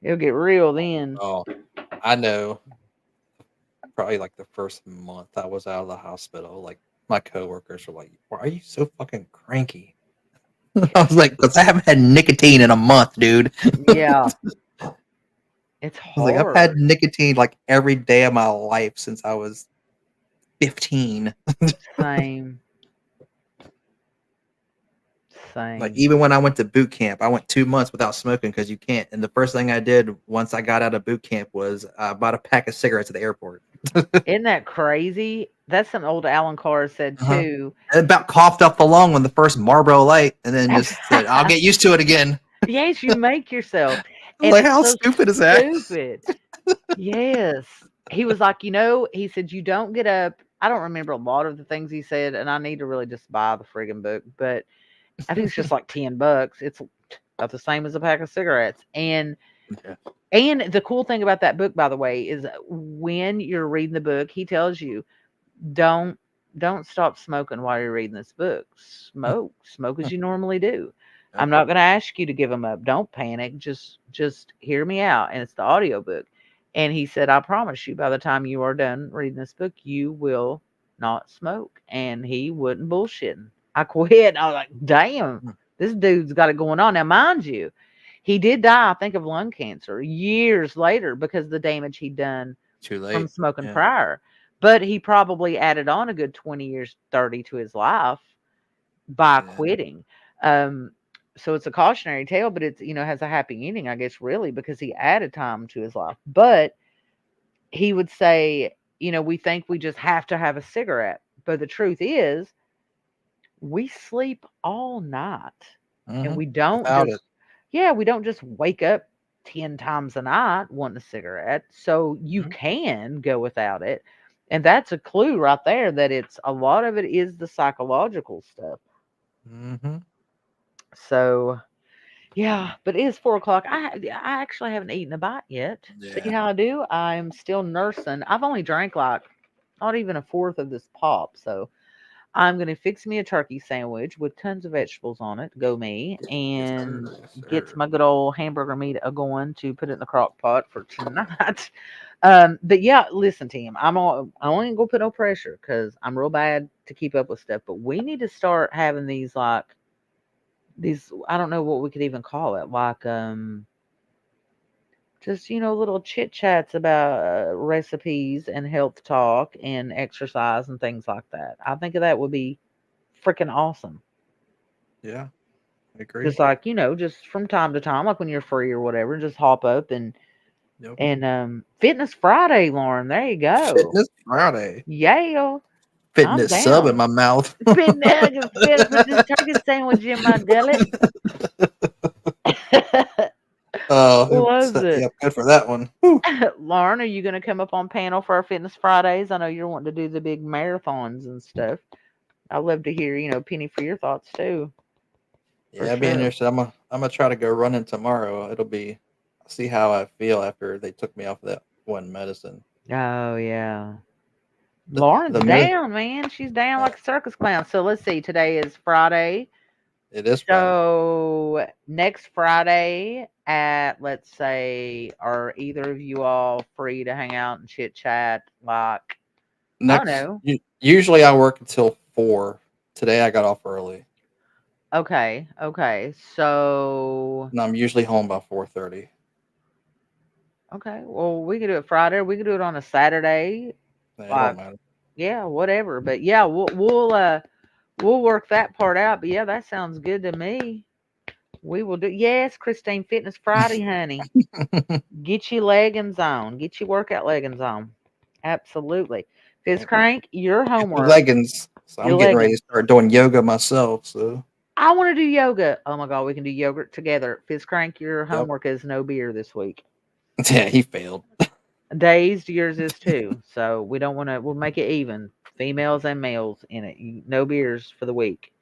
It'll get real then. Oh, I know. Probably like the first month I was out of the hospital, like my coworkers were like, "Why are you so fucking cranky?" I was like, "Because I haven't had nicotine in a month, dude." Yeah, it's I was like, "I've had hard. nicotine like every day of my life since I was 15." Same, Like same. even when I went to boot camp, I went 2 months without smoking because you can't. And the first thing I did once I got out of boot camp was I bought a pack of cigarettes at the airport. Isn't that crazy? That's something old Alan Carr said Uh-huh. too. And about coughed up the lung on the first Marlboro Light, and then just said, "I'll get used to it again." Yes, you make yourself. I was And like, it's "How so stupid is that?" stupid. Yes. He was like, he said, you don't get up. I don't remember a lot of the things he said, and I need to really just buy the friggin' book, but I think it's just like $10. It's about the same as a pack of cigarettes. Yeah. And the cool thing about that book, by the way, is when you're reading the book, he tells you, don't don't stop smoking while you're reading this book. Smoke as you normally do. I'm not going to ask you to give them up. Don't panic. Just hear me out. And it's the audiobook. And he said, I promise you, by the time you are done reading this book, you will not smoke. And he wasn't bullshitting. I quit. I was like, damn, this dude's got it going on. Now, mind you, he did die, I think, of lung cancer years later because of the damage he'd done Too from late. smoking Yeah. prior. But he probably added on a good 20 years, 30 to his life by Yeah. quitting. Um, so it's a cautionary tale, but it's, has a happy ending, I guess, really, because he added time to his life. But he would say, we think we just have to have a cigarette. But the truth is, we sleep all night and Mhm. we don't Without just, it. yeah, we don't just wake up 10 times a night wanting a cigarette. So you Mhm. can go without it. And that's a clue right there that it's a lot of it is the psychological stuff. Mhm. So yeah, but it is 4 o'clock. I actually haven't eaten a bite yet. See Yeah. how I do? I'm still nursing. I've only drank like not even a fourth of this pop, so I'm gonna fix me a turkey sandwich with tons of vegetables on it. Go me, Yes, and sir. Yes, get sir. my good old hamburger meat a going to put it in the crock pot for tonight. But yeah, listen, team, I only gonna put no pressure because I'm real bad to keep up with stuff. But we need to start having these like these. I don't know what we could even call it, like just little chit chats about recipes and health talk and exercise and things like that. I think that would be freaking awesome. Yeah, I agree. Just like, just from time to time, like when you're free or whatever, just hop up Yep. and Fitness Friday, Lauren. There you go. Fitness Friday. Yeah, I'm Fitness sub in down. my mouth. Fitness with this turkey sandwich in my gullet. Loves Set me it. up good for that one. Whew. Lauren, are you going to come up on panel for our Fitness Fridays? I know you're wanting to do the big marathons and stuff. I'd love to hear, Penny, for your thoughts too. For Yeah, I'd be sure. interested. I'm gonna try to go running tomorrow. It'll be see how I feel after they took me off that one medicine. Oh, yeah. The Lauren's med- down, man. She's down uh, like a circus clown. So let's see. Today is Friday. it is Friday. So next Friday at, let's say, are either of you all free to hang out and chit chat? Like, I don't Next, know. usually I work until 4. Today I got off early, Okay. Okay. So, and I'm usually home by 4:30. okay. Well, we could do it Friday. Or we could do it on a Saturday. It don't Like, matter. yeah, whatever. But yeah, we'll work that part out. But yeah, that sounds good to me. We will do. Yes, Christine, Fitness Friday, honey. Get your leggings on. Get your workout leggings on. Absolutely. Fizz Crank, your homework. Leggings. So Your I'm getting ready to leggings. start doing yoga myself. So I want to do yoga. Oh my God, we can do yogurt together. Fizz Crank, your yep. homework is no beer this week. Yeah, he failed. Dazed, yours is too. So we don't want to, we'll make it even. Females and males in it. No beers for the week.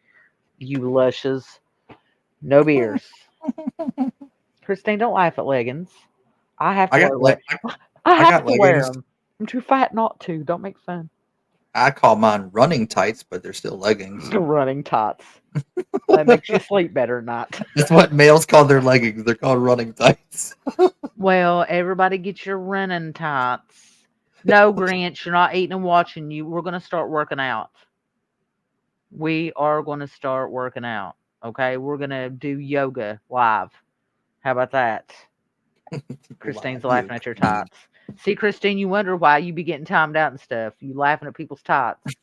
You lushes. No beers. Christine, don't laugh at leggings. I have to I got wear leg. I I have got to wear leggings. them. I'm too fat not to. Don't make fun. I call mine running tights, but they're still leggings. Running tots. That makes you sleep better at night. That's what males call their leggings. They're called running tights. Well, everybody get your running tots. No, Grinch, you're not eating and watching. We're going to start working out. We are going to start working out. Okay, we're going to do yoga live. How about that? Christine's laughing at your tots. See, Christine, you wonder why you be getting timed out and stuff. You laughing at people's tots.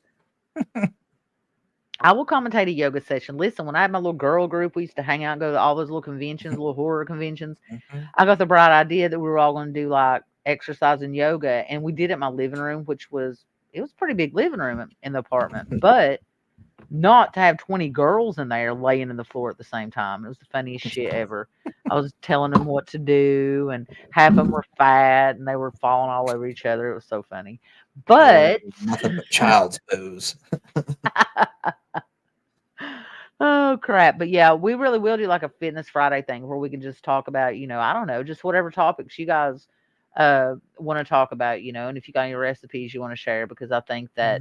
I will commentate a yoga session. Listen, when I had my little girl group, we used to hang out and go to all those little conventions, little horror conventions. I got the bright idea that we were all going to do like exercise and yoga, and we did it in my living room, it was a pretty big living room in the apartment, but not to have 20 girls in there laying in the floor at the same time. It was the funniest shit ever. I was telling them what to do, and half of them were fat, and they were falling all over each other. It was so funny. But nothing but child's pose. oh crap. But yeah, we really will do like a Fitness Friday thing where we can just talk about, I don't know, just whatever topics you guys want to talk about, and if you got any recipes you want to share, because I think that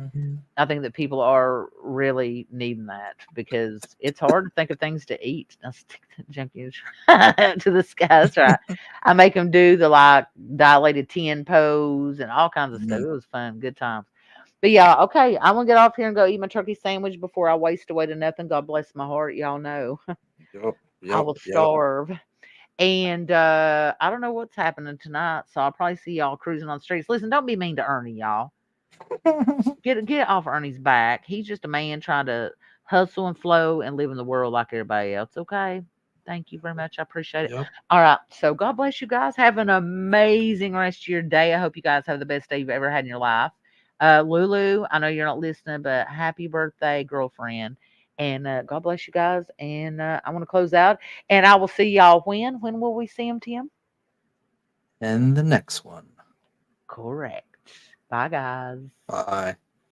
people are really needing that, because it's hard to think of things to eat. I stick that junkie to the sky. That's right. I make them do the like dilated 10 pose and all kinds of stuff. It was fun, good times. But yeah, okay, I'm gonna get off here and go eat my turkey sandwich before I waste away to nothing. God bless my heart, y'all know. I will starve. And I don't know what's happening tonight, so I'll probably see y'all cruising on the streets. Listen, don't be mean to Ernie, y'all. Get off Ernie's back. He's just a man trying to hustle and flow and live in the world like everybody else. Okay. Thank you very much. I appreciate it. Yep. All right. So God bless you guys. Have an amazing rest of your day. I hope you guys have the best day you've ever had in your life. Lulu, I know you're not listening, but happy birthday, girlfriend. And God bless you guys. And I want to close out. And I will see y'all when? When will we see them, Tim? And the next one. Correct. Bye, guys. Bye.